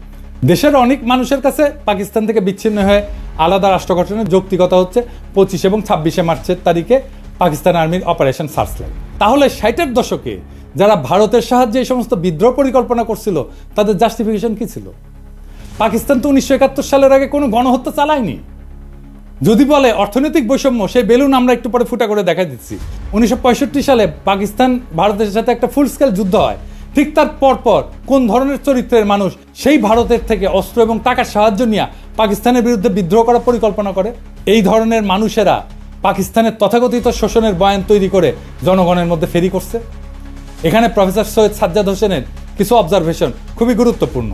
দেশের অনেক মানুষের কাছে পাকিস্তান থেকে বিচ্ছিন্ন হয়ে আলাদা রাষ্ট্র গঠনের যৌক্তিকতা হচ্ছে 25 এবং 26 মার্চের তারিখে পাকিস্তান আর্মির অপারেশন সার্চলাইট। তাহলে 60-এর দশকে যারা ভারতের সাহায্যে এই সমস্ত বিদ্রোহ পরিকল্পনা করছিল তাদের জাস্টিফিকেশন কি ছিল? পাকিস্তান তো 1971 সালের আগে কোনো গণহত্যা চালায়নি। যদি বলে অর্থনৈতিক বৈষম্য, সেই বেলুন আমরা একটু পরে ফুটা করে দেখা দিচ্ছি। 1965 সালে পাকিস্তান ভারতের সাথে একটা ফুল স্কেল যুদ্ধ হয়। ঠিক তার পরপর কোন ধরনের চরিত্রের মানুষ সেই ভারতের থেকে অস্ত্র এবং টাকার সাহায্য নিয়ে পাকিস্তানের বিরুদ্ধে বিদ্রোহ করার পরিকল্পনা করে? এই ধরনের মানুষেরা পাকিস্তানের তথাকথিত শোষণের বয়ান তৈরি করে জনগণের মধ্যে ফেরি করছে। এখানে প্রফেসর সৈয়দ সাজ্জাদ হোসেনের কিছু অবজারভেশন খুবই গুরুত্বপূর্ণ।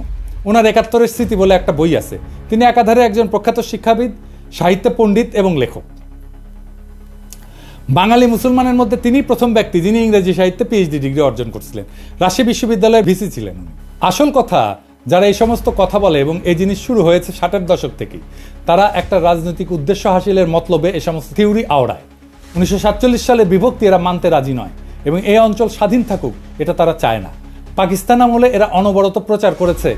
ওনার ৭১-এর স্মৃতি বলে একটা বই আছে। তিনি একাধারে একজন প্রখ্যাত শিক্ষাবিদ, সাহিত্য পণ্ডিত এবং লেখক। বাঙালি মুসলমানের মধ্যে তিনি প্রথম ব্যক্তি যিনি ইংরেজি সাহিত্যে পিএইচডি ডিগ্রি অর্জন করছিলেন। রাজশাহী বিশ্ববিদ্যালয়ের ভিসি ছিলেন। আসল কথা, যারা এই সমস্ত কথা বলে এবং এই জিনিস শুরু হয়েছে ৬০-এর দশক থেকেই, তারা একটা রাজনৈতিক উদ্দেশ্য হাসিলের মতলবে এই সমস্ত থিওরি আওড়ায়। ১৯৪৭ সালে বিভক্তি এরা মানতে রাজি নয় এবং এই অঞ্চল স্বাধীন থাকুক এটা তারা চায় না। পাকিস্তান আমলে এরা অনবরত প্রচার করেছে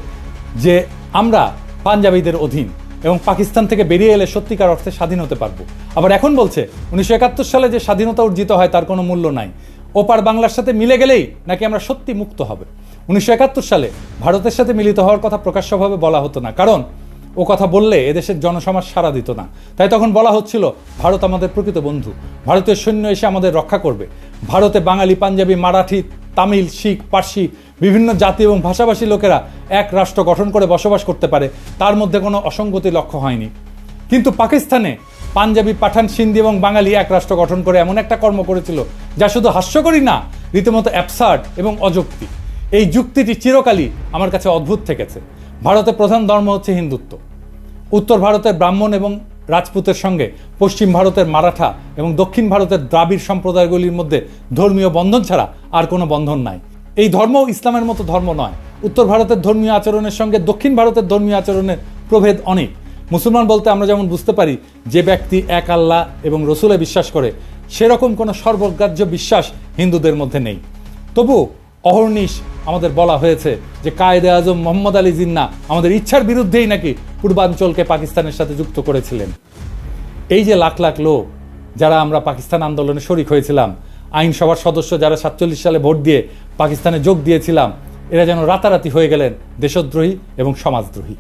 যে আমরা পাঞ্জাবিদের অধীন এবং পাকিস্তান থেকে বেরিয়ে এলে সত্যিকার অর্থে স্বাধীন হতে পারবো। আবার এখন বলছে ১৯৭১ সালে যে স্বাধীনতা অর্জিত হয় তার কোনো মূল্য নাই, ওপার বাংলার সাথে মিলে গেলেই নাকি আমরা সত্যি মুক্ত হবে। ১৯৭১ সালে ভারতের সাথে মিলিত হওয়ার কথা প্রকাশ্যভাবে বলা হতো না, কারণ ও কথা বললে এদেশের জনসমাজ সাড়া দিত না। তাই তখন বলা হচ্ছিল ভারত আমাদের প্রকৃত বন্ধু, ভারতীয় সৈন্য এসে আমাদের রক্ষা করবে। ভারতে বাঙালি, পাঞ্জাবি, মারাঠি, তামিল, শিখ, পার্সি বিভিন্ন জাতি এবং ভাষাভাষী লোকেরা এক রাষ্ট্র গঠন করে বসবাস করতে পারে, তার মধ্যে কোনো অসঙ্গতি লক্ষ্য হয়নি। কিন্তু পাকিস্তানে পাঞ্জাবি, পাঠান, সিন্ধি এবং বাঙালি এক রাষ্ট্র গঠন করে এমন একটা কর্ম করেছিল যা শুধু হাস্যকরই না, রীতিমতো অ্যাবসার্ড এবং অযৌক্তিক। এই যুক্তিটি চিরকালই আমার কাছে অদ্ভুত থেকেছে। ভারতের প্রধান ধর্ম হচ্ছে হিন্দুত্ব। উত্তর ভারতের ব্রাহ্মণ এবং রাজপুতের সঙ্গে পশ্চিম ভারতের মারাঠা এবং দক্ষিণ ভারতের দ্রাবিড় সম্প্রদায়গুলির মধ্যে ধর্মীয় বন্ধন ছাড়া আর কোনো বন্ধন নাই। এই ধর্ম ইসলামের মতো ধর্ম নয়। উত্তর ভারতের ধর্মীয় আচরণের সঙ্গে দক্ষিণ ভারতের ধর্মীয় আচরণের প্রভেদ অনেক। মুসলমান বলতে আমরা যেমন বুঝতে পারি যে ব্যক্তি এক আল্লাহ এবং রসুলে বিশ্বাস করে, সেরকম কোনো সর্বগ্রাহ্য বিশ্বাস হিন্দুদের মধ্যে নেই। তবু অহর্নিশ আমাদের বলা হয়েছে যে কায়েদে আজম মোহাম্মদ আলী জিন্নাহ আমাদের ইচ্ছার বিরুদ্ধেই নাকি পূর্বাঞ্চলকে পাকিস্তানের সাথে যুক্ত করেছিলেন। এই যে লাখ লাখ লোক যারা আমরা পাকিস্তান আন্দোলনে শরিক হয়েছিলাম, আইনসভার সদস্য যারা ৪৭ সালে ভোট দিয়ে পাকিস্তানে যোগ দিয়েছিলাম, এরা যেন রাতারাতি হয়ে গেলেন দেশদ্রোহী এবং সমাজদ্রোহী।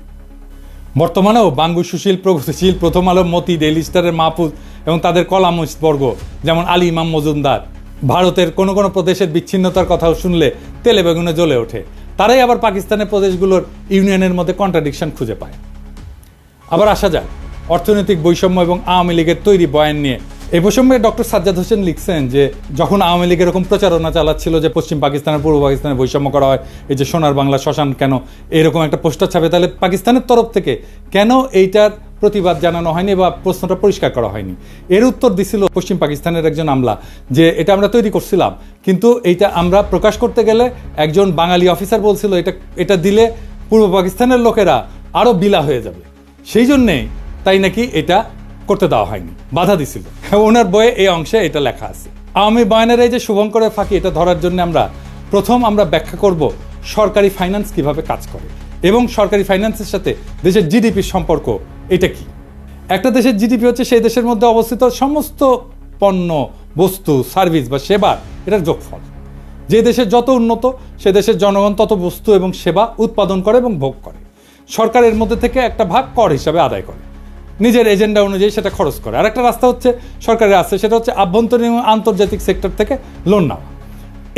বর্তমানেও বাঙ্গু, সুশীল, প্রগতিশীল, প্রথম আলো, মতি, ডেইলি স্টারের মাহফুজ এবং তাদের কলামবর্গ যেমন আলী ইমাম মজুমদার ভারতের কোনো কোনো প্রদেশের বিচ্ছিন্নতার কথাও শুনলে তেলে বেগুনে জ্বলে ওঠে। তারাই আবার পাকিস্তানের প্রদেশগুলোর ইউনিয়নের মধ্যে কন্ট্রাডিকশন খুঁজে পায়। আবার আসা যাক অর্থনৈতিক বৈষম্য এবং আওয়ামী লীগের তৈরি বয়ান নিয়ে। এই প্রসঙ্গে ডক্টর সাজ্জাদ হোসেন লিখছেন যে যখন আওয়ামী লীগ এরকম প্রচারণা চালাচ্ছিল যে পশ্চিম পাকিস্তানের পূর্ব পাকিস্তানে বৈষম্য করা হয়, এই যে সোনার বাংলা শ্মশান কেন, এরকম একটা পোস্টার ছাপে, তাহলে পাকিস্তানের তরফ থেকে কেন এইটার প্রতিবাদ জানানো হয়নি বা প্রশ্নটা পরিষ্কার করা হয়নি? এর উত্তর দিছিল পশ্চিম পাকিস্তানের একজন আমলা যে এটা আমরা তৈরি করছিলাম, কিন্তু এইটা আমরা প্রকাশ করতে গেলে একজন বাঙালি অফিসার বলছিল এটা দিলে পূর্ব পাকিস্তানের লোকেরা আরও বিলা হয়ে যাবে, সেই জন্যে তাই নাকি এটা করতে দেওয়া হয়নি, বাধা দিছিল। ওনার বইয়ে এই অংশে এটা লেখা আছে। আওয়ামী বয়ানের এই যে শুভঙ্করের ফাঁকি, এটা ধরার জন্য আমরা ব্যাখ্যা করব সরকারি ফাইন্যান্স কিভাবে কাজ করে এবং সরকারি ফাইন্যান্সের সাথে দেশের জিডিপির সম্পর্ক এটা কি। একটা দেশের জিডিপি হচ্ছে সেই দেশের মধ্যে অবস্থিত সমস্ত পণ্য, বস্তু, সার্ভিস বা সেবার এটার যোগফল। যে দেশের যত উন্নত সে দেশের জনগণ তত বস্তু এবং সেবা উৎপাদন করে এবং ভোগ করে। সরকারের মধ্যে থেকে একটা ভাগ কর হিসাবে আদায় করে, নিজের এজেন্ডা অনুযায়ী সেটা খরচ করে। আর একটা রাস্তা হচ্ছে সরকারের আছে, সেটা হচ্ছে আভ্যন্তরীণ এবং আন্তর্জাতিক সেক্টর থেকে লোন নেওয়া।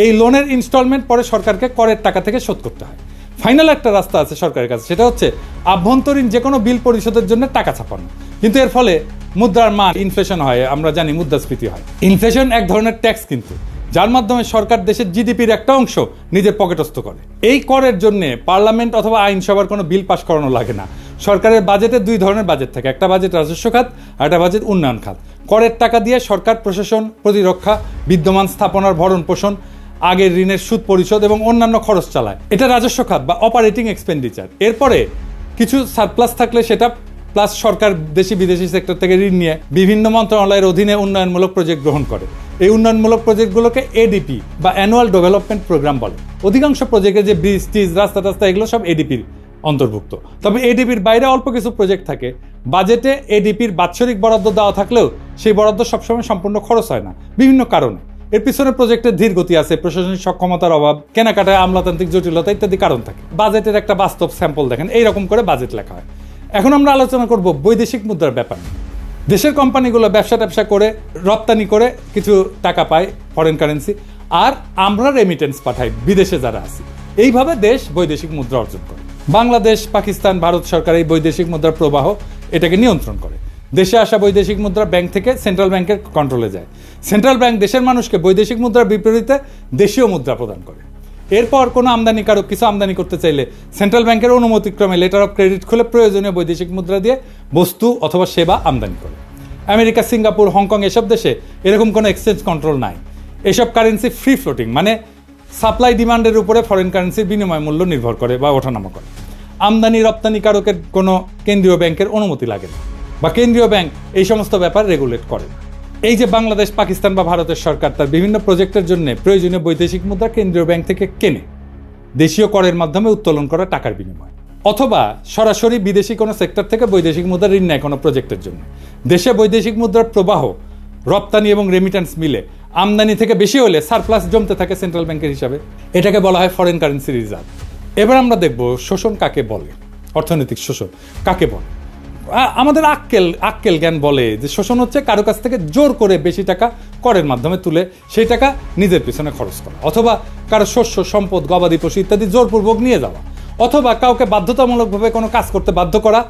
এই লোনের ইনস্টলমেন্ট পরে সরকারকে করের টাকা থেকে শোধ করতে হয়। ফাইনাল একটা রাস্তা আছে সরকারের কাছে, সেটা হচ্ছে আভ্যন্তরীণ যে কোনো বিল পরিশোধের জন্য টাকা ছাপানো। কিন্তু এর ফলে মুদ্রার মান ইনফ্লেশন হয়, আমরা জানি মুদ্রাস্ফীতি হয়। ইনফ্লেশন এক ধরনের ট্যাক্স কিন্তু, যার মাধ্যমে সরকার দেশের জিডিপির একটা অংশ নিজের পকেটস্থ করে। এই করের জন্য পার্লামেন্ট অথবা আইনসভার কোনো বিল পাস করানো লাগে না। সরকারের বাজেটে দুই ধরনের বাজেট থাকে, একটা বাজেট রাজস্ব খাত আর একটা বাজেট উন্নয়ন খাত। করের টাকা দিয়ে সরকার প্রশাসন, প্রতিরক্ষা, বিদ্যমান স্থাপনার ভরণ পোষণ, আগের ঋণের সুদ পরিশোধ এবং অন্যান্য খরচ চালায়। এটা রাজস্ব খাত বা অপারেটিং এক্সপেন্ডিচার। এরপরে কিছু সারপ্লাস থাকলে সেটা প্লাস সরকার দেশি বিদেশি সেক্টর থেকে ঋণ নিয়ে বিভিন্ন মন্ত্রণালয়ের অধীনে উন্নয়নমূলক প্রজেক্ট গ্রহণ করে। এই উন্নয়নমূলক প্রজেক্টগুলোকে এডিপি বা অ্যানুয়াল ডেভেলপমেন্ট প্রোগ্রাম বলে। অধিকাংশ প্রজেক্টে যে ব্রিজ টিজ, রাস্তা টাস্তা, এগুলো সব এডিপির অন্তর্ভুক্ত। তবে এডিপির বাইরে অল্প কিছু প্রজেক্ট থাকে। বাজেটে এডিপির বাৎসরিক বরাদ্দ দেওয়া থাকলেও সেই বরাদ্দ সবসময় সম্পূর্ণ খরচ হয় না বিভিন্ন কারণে। এর পিছনে প্রজেক্টের ধীর গতি আছে, প্রশাসনিক সক্ষমতার অভাব, কেনাকাটায় আমলাতান্ত্রিক জটিলতা ইত্যাদি কারণ থাকে। বাজেটের একটা বাস্তব স্যাম্পল দেখেন, এইরকম করে বাজেট লেখা হয়। এখন আমরা আলোচনা করব বৈদেশিক মুদ্রার ব্যাপার। দেশের কোম্পানিগুলো ব্যবসা করে রপ্তানি করে কিছু টাকা পায় ফরেন কারেন্সি, আর আমরা রেমিটেন্স পাঠাই বিদেশে যারা আছে। এইভাবে দেশ বৈদেশিক মুদ্রা অর্জন করে। বাংলাদেশ, পাকিস্তান, ভারত সরকার এই বৈদেশিক মুদ্রার প্রবাহ এটাকে নিয়ন্ত্রণ করে। দেশে আসা বৈদেশিক মুদ্রা ব্যাংক থেকে সেন্ট্রাল ব্যাংকের কন্ট্রোলে যায়। সেন্ট্রাল ব্যাংক দেশের মানুষকে বৈদেশিক মুদ্রার বিপরীতে দেশীয় মুদ্রা প্রদান করে। এরপর কোনো আমদানিকারক কিছু আমদানি করতে চাইলে সেন্ট্রাল ব্যাংকের অনুমতিক্রমে লেটার অফ ক্রেডিট খুলে প্রয়োজনীয় বৈদেশিক মুদ্রা দিয়ে বস্তু অথবা সেবা আমদানি করে। আমেরিকা, সিঙ্গাপুর, হংকং এসব দেশে এরকম কোনো এক্সচেঞ্জ কন্ট্রোল নাই। এসব কারেন্সি ফ্রি ফ্লোটিং, মানে সাপ্লাই ডিমান্ডের উপরে ফরেন কারেন্সির বিনিময় মূল্য নির্ভর করে বা ওঠানামা করে। আমদানি রপ্তানিকারকের কোনো কেন্দ্রীয় ব্যাংকের অনুমতি লাগে না, বা কেন্দ্রীয় ব্যাংক এই সমস্ত ব্যাপার রেগুলেট করে। এই যে বাংলাদেশ, পাকিস্তান বা ভারতের সরকার তার বিভিন্ন প্রজেক্টের জন্য প্রয়োজনীয় বৈদেশিক মুদ্রা কেন্দ্রীয় ব্যাংক থেকে কেনে দেশীয় করের মাধ্যমে উত্তোলন করা টাকার বিনিময়, অথবা সরাসরি বিদেশি কোনো সেক্টর থেকে বৈদেশিক মুদ্রা ঋণ নেয় কোনো প্রজেক্টের জন্য। দেশে বৈদেশিক মুদ্রার প্রবাহ রপ্তানি এবং রেমিটেন্স মিলে আমদানি থেকে বেশি হলে সারপ্লাস জমতে থাকে সেন্ট্রাল ব্যাংকের হিসাবে। এটাকে বলা হয় ফরেন কারেন্সি রিজার্ভ। এবার আমরা দেখব শোষণ কাকে বলে, অর্থনৈতিক শোষণ কাকে বলে। আমাদের আক্কেল জ্ঞান বলে যে শোষণ হচ্ছে কারো কাছ থেকে জোর করে বেশি টাকা করের মাধ্যমে তুলে সেই টাকা নিজের পিছনে খরচ করা, অথবা কারো শস্য, সম্পদ, গবাদি পশু ইত্যাদি জোরপূর্বক নিয়ে যাওয়া, অথবা কাউকে বাধ্যতামূলকভাবে কোনো কাজ করতে বাধ্য করা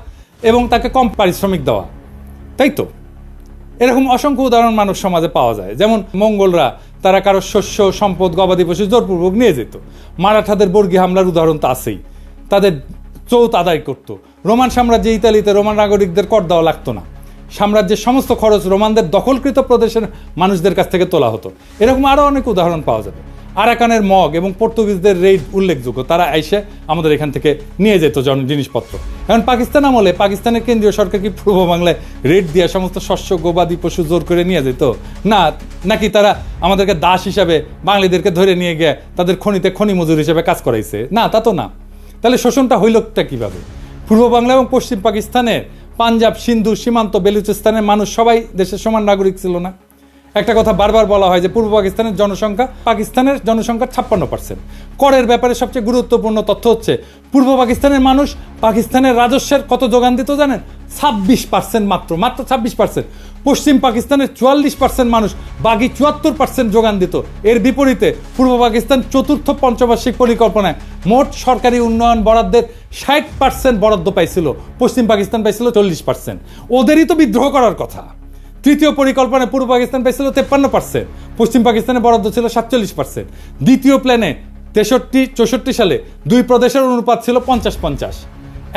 এবং তাকে কম পারিশ্রমিক দেওয়া। তাই তো এরকম অসংখ্য উদাহরণ মানব সমাজে পাওয়া যায়। যেমন মঙ্গলরা তারা কারো শস্য, সম্পদ, গবাদি পশু জোরপূর্বক নিয়ে যেত। মারাঠাদের বর্গী হামলার উদাহরণ তো আছেই, তাদের চৌত আদায় করত। রোমান সাম্রাজ্যে ইতালিতে রোমান নাগরিকদের কর দেওয়া লাগতো না, সাম্রাজ্যের সমস্ত খরচ রোমানদের দখলকৃত প্রদেশের মানুষদের কাছ থেকে তোলা হতো। এরকম আরও অনেক উদাহরণ পাওয়া যাবে। আরাকানের মগ এবং পর্তুগিজদের রেইড উল্লেখযোগ্য, তারা এসে আমাদের এখান থেকে নিয়ে যেত জিনিসপত্র। এখন পাকিস্তান আমলে পাকিস্তানের কেন্দ্রীয় সরকার কি পূর্ব বাংলায় রেড দিয়ে সমস্ত শস্য, গবাদি পশু জোর করে নিয়ে যেত? না, নাকি তারা আমাদেরকে দাস হিসাবে বাঙালিদেরকে ধরে নিয়ে গিয়ে তাদের খনিতে খনি মজুর হিসেবে কাজ করাইছে? না, তা তো না। তাহলে শোষণটা হইলটা কিভাবে? পূর্ব বাংলা এবং পশ্চিম পাকিস্তানের পাঞ্জাব, সিন্ধু, সীমান্ত, বেলুচিস্তানের মানুষ সবাই দেশের সমান নাগরিক ছিল না? একটা কথা বারবার বলা হয় যে পূর্ব পাকিস্তানের জনসংখ্যা পাকিস্তানের জনসংখ্যার 56%। করের ব্যাপারে সবচেয়ে গুরুত্বপূর্ণ তথ্য হচ্ছে পূর্ব পাকিস্তানের মানুষ পাকিস্তানের রাজস্বের কত যোগান দিত জানেন? 26%, মাত্র 26%। পশ্চিম পাকিস্তানের 44% মানুষ বাকি 74% যোগান দিত। এর বিপরীতে পূর্ব পাকিস্তান চতুর্থ পঞ্চবার্ষিক পরিকল্পনায় মোট সরকারি উন্নয়ন বরাদ্দের 60% বরাদ্দ পাইছিল, পশ্চিম পাকিস্তান পাইছিল 40%। ওদেরই তো বিদ্রোহ করার কথা। তৃতীয় পরিকল্পনায় পূর্ব পাকিস্তান পাইছিল 53%, পশ্চিম পাকিস্তানের বরাদ্দ ছিল 47%। দ্বিতীয় প্ল্যানে 63-64 সালে দুই প্রদেশের অনুপাত ছিল 50-50।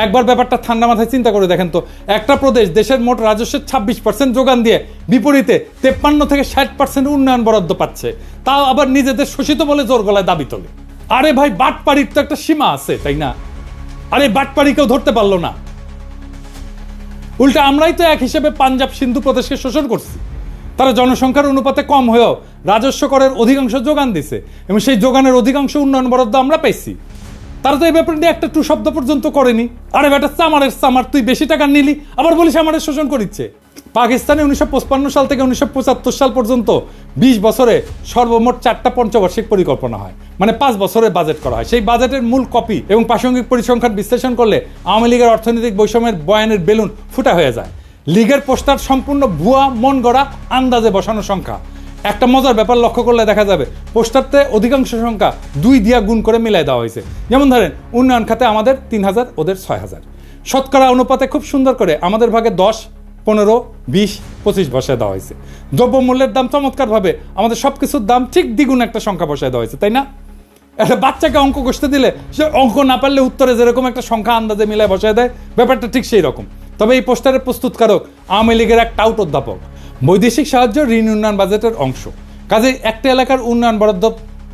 একবার ব্যাপারটা ঠান্ডা মাথায় চিন্তা করে দেখেন তো, একটা প্রদেশ দেশের মোট রাজস্বের 26% যোগান দিয়ে বিপরীতে 53-60% উন্নয়ন বরাদ্দ পাচ্ছে, তাও আবার নিজেদের শোষিত বলে জোর গলায় দাবি তোলে। আরে ভাই, বাটপাড়ির তো একটা সীমা আছে, তাই না? আরে বাটপাড়ি কেউ ধরতে পারলো না। উল্টা আমরাই তো এক হিসেবে পাঞ্জাব, সিন্ধু প্রদেশকে শোষণ করছি। তারা জনসংখ্যার অনুপাতে কম হয়েও রাজস্ব করের অধিকাংশ যোগান দিছে এবং সেই যোগানের অধিকাংশ উন্নয়ন বরাদ্দ আমরা পাইছি। তারা তো এই ব্যাপারে নিয়ে একটা টু শব্দ পর্যন্ত করেনি। আরে বেটা, চামার তুই বেশি টাকা নিলি, আবার বলিস আমাদের শোষণ করিচ্ছে। পাকিস্তানে 1955 সাল থেকে 1975 সাল পর্যন্ত 20 বছরে সর্বমোট 4টা পঞ্চবার্ষিক পরিকল্পনা হয়, মানে 5 বছরের বাজেট করা হয়। সেই বাজেটের মূল কপি এবং প্রাসঙ্গিক পরিসংখ্যান বিশ্লেষণ করলে আওয়ামী লীগের অর্থনৈতিক বৈষম্যের বয়ানের বেলুন ফুটা হয়ে যায়। লীগের পোস্টার সম্পূর্ণ ভুয়া, মন গড়া, আন্দাজে বসানো সংখ্যা। একটা মজার ব্যাপার লক্ষ্য করলে দেখা যাবে পোস্টারতে অধিকাংশ সংখ্যা 2 দিয়া গুণ করে মিলাই দেওয়া হয়েছে। যেমন ধরেন, উন্নয়ন খাতে আমাদের 3000, ওদের 6000। শতকরা অনুপাতে খুব সুন্দর করে আমাদের ভাগে 10, 15, 20, 25 বসায় দেওয়া হয়েছে। দ্রব্যমূল্যের দাম চমৎকারভাবে আমাদের সব কিছুর দাম ঠিক দ্বিগুণ একটা সংখ্যা বসায় দেওয়া হয়েছে, তাই না? একটা বাচ্চাকে অঙ্ক কষতে দিলে সে অঙ্ক না পারলে উত্তরে যেরকম একটা সংখ্যা আন্দাজে মিলায় বসায় দেয়, ব্যাপারটা ঠিক সেই রকম। তবে এই পোস্টারের প্রস্তুতকারক আওয়ামী লীগের এক টাউট অধ্যাপক। বৈদেশিক সাহায্য ঋণ উন্নয়ন বাজেটের অংশ, কাজে একটা এলাকার উন্নয়ন বরাদ্দ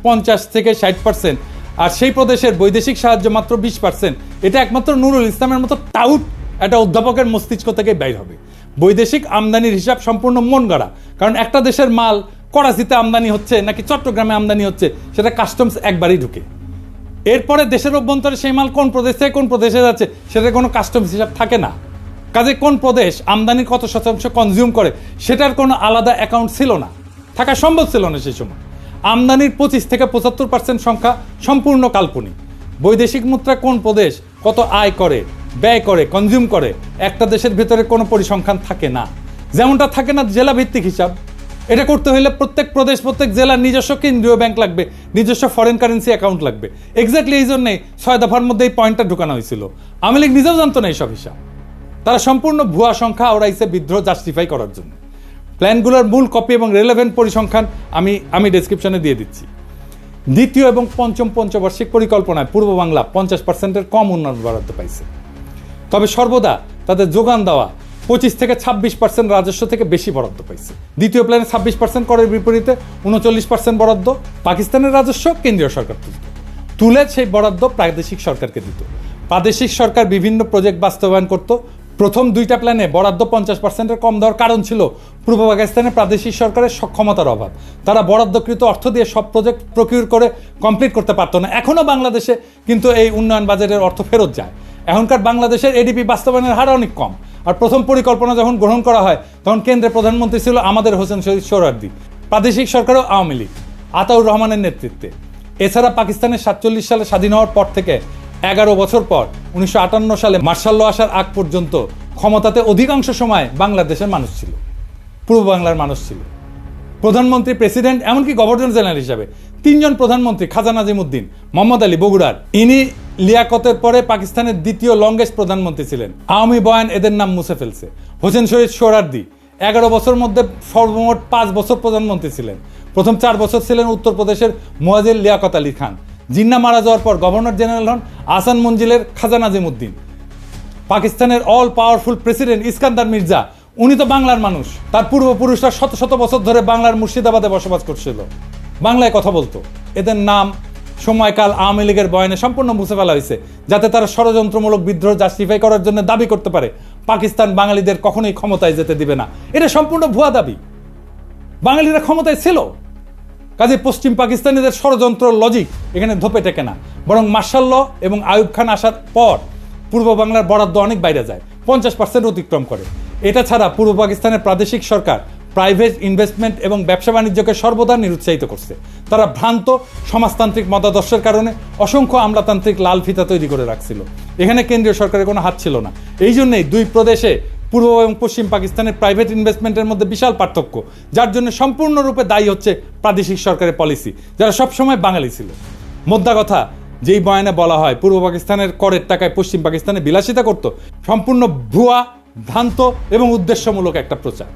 50-60%, আর সেই প্রদেশের বৈদেশিক সাহায্য মাত্র 20%। এটা একমাত্র নুরুল ইসলামের মতো টাউট একটা অধ্যাপকের মস্তিষ্ক থেকে বাইর হবে। বৈদেশিক আমদানির হিসাব সম্পূর্ণ মন গড়া, কারণ একটা দেশের মাল করাচিতে আমদানি হচ্ছে নাকি চট্টগ্রামে আমদানি হচ্ছে সেটা কাস্টমস একবারই ঢুকে। এরপরে দেশের অভ্যন্তরে সেই মাল কোন প্রদেশ থেকে কোন প্রদেশে যাচ্ছে সেটা কোনো কাস্টমস হিসাব থাকে না। কাজে কোন প্রদেশ আমদানির কত শতাংশ কনজিউম করে সেটার কোনো আলাদা অ্যাকাউন্ট ছিল না, থাকা সম্ভব ছিল না সেই সময়। আমদানির 25-75% সংখ্যা সম্পূর্ণ কাল্পনিক। বৈদেশিক মুদ্রা কোন প্রদেশ কত আয় করে, ব্যয় করে, কনজিউম করে, একটা দেশের ভেতরে কোনো পরিসংখ্যান থাকে না। যেমনটা থাকে না জেলা ভিত্তিক হিসাব, এটা করতে হলে প্রত্যেক প্রদেশ প্রত্যেক জেলার নিজস্ব কেন্দ্রীয় ব্যাংক লাগবে, নিজস্ব ফরেন কারেন্সি অ্যাকাউন্ট লাগবে। এক্স্যাক্টলি এই জন্যই 6 দফার মধ্যে এই পয়েন্টটা ঢুকানো হয়েছিল। আওয়ামী লীগ নিজেও জানতো না এইসব হিসাব, তারা সম্পূর্ণ ভুয়া সংখ্যা ওরাইছে বিদ্রোহ জাস্টিফাই করার জন্য। প্ল্যানগুলোর মূল কপি এবং রেলেভেন্ট পরিসংখ্যান আমি ডেসক্রিপশনে দিয়ে দিচ্ছি। দ্বিতীয় এবং পঞ্চম পঞ্চবার্ষিক পরিকল্পনায় পূর্ব বাংলা 50%-এর কম উন্নয়ন বরাদ্দ পাইছে, তবে সর্বদা তাদের যোগান দেওয়া 25 থেকে 26% রাজস্ব থেকে বেশি বরাদ্দ পাইছে। দ্বিতীয় প্ল্যানে 26% করের বিপরীতে 39% বরাদ্দ পাকিস্তানের রাজস্ব কেন্দ্রীয় সরকার তুলে সেই বরাদ্দ প্রাদেশিক সরকারকে দিত। প্রাদেশিক সরকার বিভিন্ন প্রজেক্ট বাস্তবায়ন করত। প্রথম দুইটা প্ল্যানে বরাদ্দ 50%-এর কম দেওয়ার কারণ ছিল পূর্ব পাকিস্তানের প্রাদেশিক সরকারের সক্ষমতার অভাব। তারা বরাদ্দকৃত অর্থ দিয়ে সব প্রজেক্ট প্রকিউর করে কমপ্লিট করতে পারতো না। এখনও বাংলাদেশে কিন্তু এই উন্নয়ন বাজেটের অর্থ ফেরত যায়। এখনকার বাংলাদেশের এডিপি বাস্তবায়নের হার অনেক কম। আর প্রথম পরিকল্পনা যখন গ্রহণ করা হয় তখন কেন্দ্রের প্রধানমন্ত্রী ছিল আমাদের হোসেন শহীদ সোহরাওয়ার্দী, প্রাদেশিক সরকারও আওয়ামী লীগ আতাউর রহমানের নেতৃত্বে। এছাড়া পাকিস্তানের 47 সালে স্বাধীন হওয়ার পর থেকে 11 বছর পর 1958 সালে মার্শাল ল আসার আগ পর্যন্ত ক্ষমতাতে অধিকাংশ সময় বাংলাদেশের মানুষ ছিল, পূর্ব বাংলার মানুষ ছিল। প্রধানমন্ত্রী, প্রেসিডেন্ট, এমনকি গভর্নর জেনারেল হিসাবে 3 জন প্রধানমন্ত্রী, খাজা নাজিমুদ্দিন, মোহাম্মদ আলী বগুড়ার, ইনি লিয়াকতের পরে পাকিস্তানের দ্বিতীয় লংগেস্ট প্রধানমন্ত্রী ছিলেন। আওয়ামী বয়ান এদের নাম মুছে ফেলছে। হোসেন শহীদ সোহরাওয়ার্দী 11 বছর মধ্যে সর্বমোট 5 বছর প্রধানমন্ত্রী ছিলেন। প্রথম 4 বছর ছিলেন উত্তরপ্রদেশের মুয়াজ্জিল লিয়াকত আলী খান। জিন্না মারা যাওয়ার পর গভর্নর জেনারেল হন আহসান মঞ্জিলের খাজা নাজিমুদ্দিন। পাকিস্তানের all powerful president Iskander Mirza, উনি তো বাংলার মানুষ। তার পূর্বপুরুষরা শত শত বছর ধরে বাংলার মুর্শিদাবাদে বসবাস করছিল, বাংলায় কথা বলতো। এদের নাম সময়কাল আওয়ামী লীগের বয়ানে সম্পূর্ণ মুছে ফেলা হয়েছে, যাতে তারা ষড়যন্ত্রমূলক বিদ্রোহ জাস্টিফাই করার জন্য দাবি করতে পারে পাকিস্তান বাঙালিদের কখনোই ক্ষমতায় যেতে দিবে না। এটা সম্পূর্ণ ভুয়া দাবি। বাঙালিরা ক্ষমতায় ছিল, কাজে পশ্চিম পাকিস্তানিদের ষড়যন্ত্র লজিক এখানে ধোপে টেকে না। বরং মার্শাল ল এবং আইয়ুব খান আসার পর পূর্ব বাংলার বরাদ্দ অনেক বাইরে যায়, 50% অতিক্রম করে। এটা ছাড়া পূর্ব পাকিস্তানের প্রাদেশিক সরকার প্রাইভেট ইনভেস্টমেন্ট এবং ব্যবসা বাণিজ্যকে সর্বদা নিরুৎসাহিত করছে। তারা ভ্রান্ত সমাজতান্ত্রিক মতাদর্শের কারণে অসংখ্য আমলাতান্ত্রিক লাল ফিতা তৈরি করে রাখছিল। এখানে কেন্দ্রীয় সরকারের কোনো হাত ছিল না। এই জন্যই দুই প্রদেশে পূর্ব এবং পশ্চিম পাকিস্তানের প্রাইভেট ইনভেস্টমেন্টের মধ্যে বিশাল পার্থক্য, যার জন্য সম্পূর্ণরূপে দায়ী হচ্ছে প্রাদেশিক সরকারের পলিসি, যারা সবসময় বাঙালি ছিল। মোদ্দা কথা, যেই বয়ানে বলা হয় পূর্ব পাকিস্তানের করের টাকায় পশ্চিম পাকিস্তানে বিলাসিতা করত, সম্পূর্ণ ভুয়া, ভ্রান্ত এবং উদ্দেশ্যমূলক একটা প্রচার।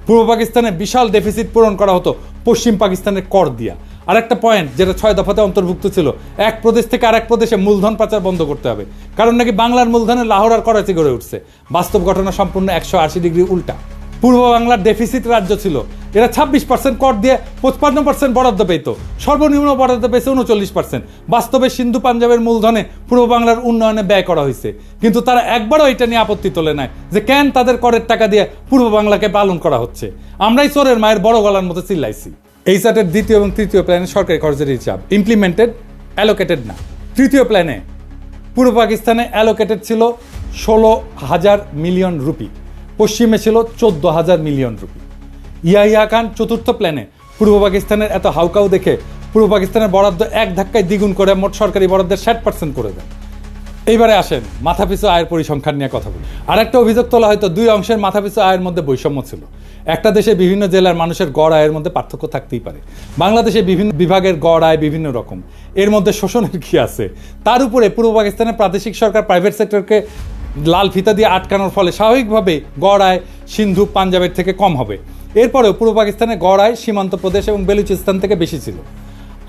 পূর্ব পাকিস্তানের বিশাল ডেফিসিট পূরণ করা হতো পশ্চিম পাকিস্তানের কর দিয়া। আর একটা পয়েন্ট যেটা 6 দফাতে অন্তর্ভুক্ত ছিল, এক প্রদেশ থেকে আরেক প্রদেশে মূলধন পাচার বন্ধ করতে হবে, কারণ নাকি বাংলার মূলধনে লাহোর আর করাচি গড়ে উঠছে। বাস্তব ঘটনা সম্পূর্ণ 180 ডিগ্রি উল্টা। পূর্ব বাংলার ডেফিসিট রাজ্য ছিল, এরা 26% কর দিয়ে 55% বরাদ্দ পেত, সর্বনিম্ন বরাদ্দ পেয়েছে 39%। বাস্তবে সিন্ধু পাঞ্জাবের মূলধনে পূর্ব বাংলার উন্নয়নে ব্যয় করা হয়েছে, কিন্তু তারা একবারও এটা নিয়ে আপত্তি তোলে নাই যে কেন তাদের করের টাকা দিয়ে পূর্ব বাংলাকে পালন করা হচ্ছে। আমরাই চোরের মায়ের বড় গলার মতো চিল্লাইছি। এই চার্টের দ্বিতীয় এবং তৃতীয় প্ল্যানে সরকারি খরচের হিসাব ইমপ্লিমেন্টেড, অ্যালোকেটেড না। তৃতীয় প্ল্যানে পূর্ব পাকিস্তানে অ্যালোকেটেড ছিল 16,000 মিলিয়ন রুপি, পশ্চিমে ছিল 14,000 মিলিয়ন রুপি। ইয়াহিয়া খান চতুর্থ প্ল্যানে পূর্ব পাকিস্তানের এত হাউকাউ দেখে পূর্ব পাকিস্তানের বরাদ্দ এক ধাক্কায় দ্বিগুণ করে মোট সরকারি বরাদ্দের 60% করে দেন। এইবারে আসেন মাথাপিছু আয়ের পরিসংখ্যান নিয়ে কথা বলি। আর একটা অভিযোগ তোলা হয়তো দুই অংশের মাথাপিছু আয়ের মধ্যে বৈষম্য ছিল। একটা দেশে বিভিন্ন জেলার মানুষের গড় আয়ের মধ্যে পার্থক্য থাকতেই পারে। বাংলাদেশে বিভিন্ন বিভাগের গড় আয় বিভিন্ন রকম, এর মধ্যে শোষণের কি আছে? তার উপরে পূর্ব পাকিস্তানের প্রাদেশিক সরকার প্রাইভেট সেক্টরকে লাল ফিতা দিয়ে আটকানোর ফলে স্বাভাবিকভাবে গড় আয় সিন্ধু পাঞ্জাবের থেকে কম হবে। এরপরেও পূর্ব পাকিস্তানের গড় আয় সীমান্ত প্রদেশ এবং বেলুচিস্তান থেকে বেশি ছিল।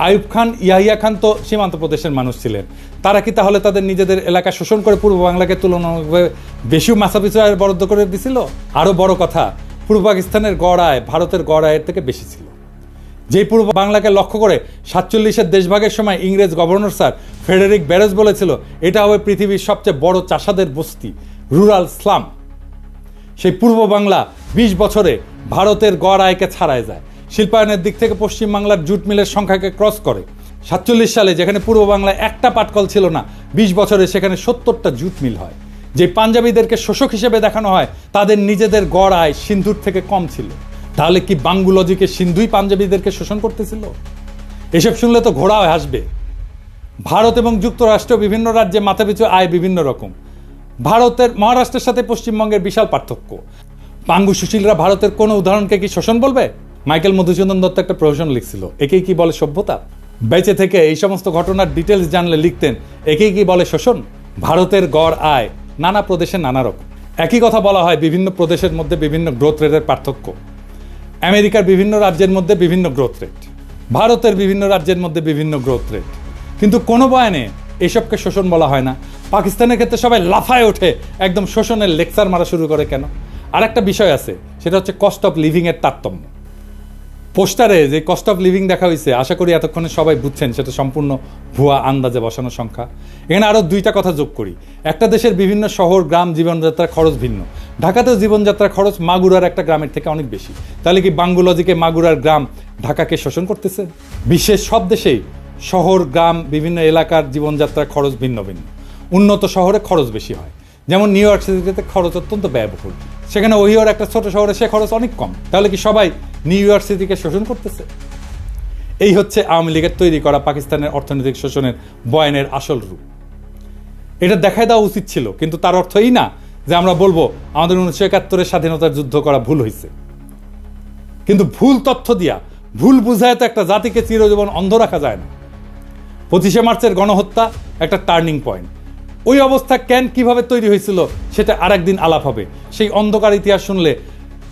আইয়ুব খান, ইয়াহিয়া খান তো সীমান্ত প্রদেশের মানুষ ছিলেন। তারা কি তাহলে তাদের নিজেদের এলাকা শোষণ করে পূর্ব বাংলাকে তুলনামূলকভাবে বেশি মাথাপিছু আয়ের বরাদ্দ করে দিছিল? আরও বড় কথা, পূর্ব পাকিস্তানের গড় আয় ভারতের গড় আয়ের থেকে বেশি ছিল। যেই পূর্ব বাংলাকে লক্ষ্য করে 47-এর দেশভাগের সময় ইংরেজ গভর্নর স্যার ফ্রেডেরিক ব্যারেজ বলেছিল এটা হবে পৃথিবীর সবচেয়ে বড় চাষাদের বস্তি, রুরাল স্লাম। সেই পূর্ব বাংলা 20 বছরে ভারতের গড় আয়কে ছাড়ায় যায়। শিল্পায়নের দিক থেকে পশ্চিম বাংলার জুট মিলের সংখ্যাকে ক্রস করে। 47 সালে যেখানে পূর্ব বাংলায় একটা পাটকল ছিল না, 20 বছরে সেখানে 70টা জুট মিল হয়। যে পাঞ্জাবিদেরকে শোষক হিসেবে দেখানো হয়, তাদের নিজেদের গড় আয় সিন্ধুর থেকে কম ছিল। তাহলে কি বাঙ্গুলজিকে সিন্ধুই পাঞ্জাবিদেরকে শোষণ করতেছিল? এসব শুনলে তো ঘোড়া হাসবে। ভারত এবং যুক্তরাষ্ট্র বিভিন্ন রাজ্যে মাথাপিছু আয় বিভিন্ন রকম। ভারতের মহারাষ্ট্রের সাথে পশ্চিমবঙ্গের বিশাল পার্থক্য। পাঙ্গু সুশীলরা ভারতের কোনো উদাহরণকে কি শোষণ বলবে? মাইকেল মধুসূদন দত্ত একটা প্রহসন লিখছিল, একেই কি বলে সভ্যতা? বেঁচে থেকে এই সমস্ত ঘটনার ডিটেলস জানলে লিখতেন, একেই কি বলে শোষণ? ভারতের গড় আয় নানা প্রদেশে নানা রকম। একই কথা বলা হয় বিভিন্ন প্রদেশের মধ্যে বিভিন্ন গ্রোথ রেটের পার্থক্য। আমেরিকার বিভিন্ন রাজ্যের মধ্যে বিভিন্ন গ্রোথ রেট, ভারতের বিভিন্ন রাজ্যের মধ্যে বিভিন্ন গ্রোথ রেট, কিন্তু কোনো বয়ানে এসবকে শোষণ বলা হয় না। পাকিস্তানের ক্ষেত্রে সবাই লাফায় ওঠে, একদম শোষণের লেকচার মারা শুরু করে কেন? আর একটা বিষয় আছে, সেটা হচ্ছে কস্ট অফ লিভিংয়ের তারতম্য। পোস্টারে যে কস্ট অফ লিভিং দেখা হয়েছে, আশা করি এতক্ষণে সবাই বুঝছেন সেটা সম্পূর্ণ ভুয়া আন্দাজে বসানো সংখ্যা। এখানে আরও দুইটা কথা যোগ করি। একটা দেশের বিভিন্ন শহর গ্রাম জীবনযাত্রার খরচ ভিন্ন। ঢাকাতেও জীবনযাত্রার খরচ মাগুরার একটা গ্রামের থেকে অনেক বেশি। তাহলে কি বাঙ্গুলজিকে মাগুরার গ্রাম ঢাকাকে শোষণ করতেছে? বিশ্বের সব দেশেই শহর গ্রাম বিভিন্ন এলাকার জীবনযাত্রার খরচ ভিন্ন ভিন্ন। উন্নত শহরে খরচ বেশি হয়, যেমন নিউ ইয়র্ক সিটিতে খরচ অত্যন্ত ব্যয়বহুল, সেখানে ওহিওর একটা ছোট শহরে সে খরচ অনেক কম। তাহলে কি সবাই নিউ ইয়র্ক সিটিকে শোষণ করতেছে? এই হচ্ছে আওয়ামী লীগের তৈরি করা পাকিস্তানের অর্থনৈতিক শোষণের বয়ানের আসল রূপ। এটা দেখাই দেওয়া উচিত ছিল, কিন্তু তার অর্থ এই না যে আমরা বলবো আমাদের 1971-এর স্বাধীনতার যুদ্ধ করা ভুল হয়েছে। কিন্তু ভুল তথ্য দিয়া ভুল বুঝায় তো একটা জাতিকে চিরজীবন অন্ধ রাখা যায় না। 25শে মার্চের গণহত্যা একটা টার্নিং পয়েন্ট। ওই অবস্থা কেন কিভাবে তৈরি হয়েছিল সেটা আরেকদিন আলাপ হবে। সেই অন্ধকার ইতিহাস শুনলে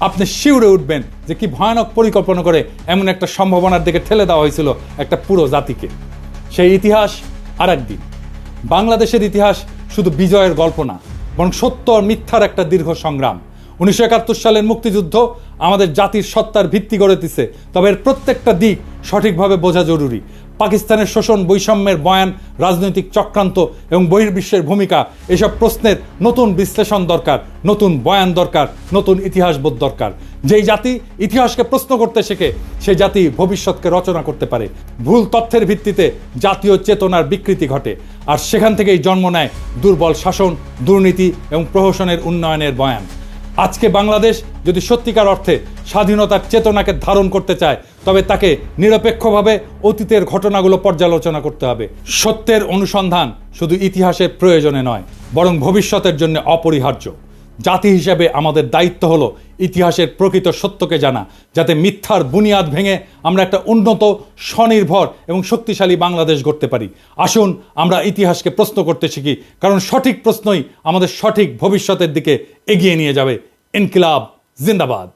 আপনি শিউরে উঠবেন যে কি ভয়ানক পরিকল্পনা করে এমন একটা সম্ভাবনার দিকে ঠেলে দেওয়া হয়েছিল একটা পুরো জাতিকে। সেই ইতিহাস আরেকদিন। বাংলাদেশের ইতিহাস শুধু বিজয়ের গল্প না, বরং সত্য আর মিথ্যার একটা দীর্ঘ সংগ্রাম। 1971 সালের মুক্তিযুদ্ধ আমাদের জাতির সত্তার ভিত্তি গড়ে দিছে, তবে এর প্রত্যেকটা দিক সঠিকভাবে বোঝা জরুরি। পাকিস্তানের শোষণ, বৈষম্যের বয়ান, রাজনৈতিক চক্রান্ত এবং বহির্বিশ্বের ভূমিকা, এসব প্রশ্নের নতুন বিশ্লেষণ দরকার, নতুন বয়ান দরকার, নতুন ইতিহাসবোধ দরকার। যেই জাতি ইতিহাসকে প্রশ্ন করতে শেখে, সেই জাতি ভবিষ্যৎকে রচনা করতে পারে। ভুল তথ্যের ভিত্তিতে জাতীয় চেতনার বিকৃতি ঘটে, আর সেখান থেকেই জন্ম নেয় দুর্বল শাসন, দুর্নীতি এবং প্রহসনের উন্নয়নের বয়ান। আজকে বাংলাদেশ যদি সত্যিকার অর্থে স্বাধীনতার চেতনাকে ধারণ করতে চায়, তবে তাকে নিরপেক্ষভাবে অতীতের ঘটনাগুলো পর্যালোচনা করতে হবে। সত্যের অনুসন্ধান শুধু ইতিহাসের প্রয়োজনে নয়, বরং ভবিষ্যতের জন্য অপরিহার্য। জাতি হিসেবে আমাদের দায়িত্ব হলো ইতিহাসের প্রকৃত সত্যকে জানা, যাতে মিথ্যার বুনিয়াদ ভেঙে আমরা একটা উন্নত, স্বনির্ভর এবং শক্তিশালী বাংলাদেশ গড়তে পারি। আসুন আমরা ইতিহাসকে প্রশ্ন করতে শিখি, কারণ সঠিক প্রশ্নই আমাদের সঠিক ভবিষ্যতের দিকে এগিয়ে নিয়ে যাবে। ইনকিলাব জিন্দাবাদ।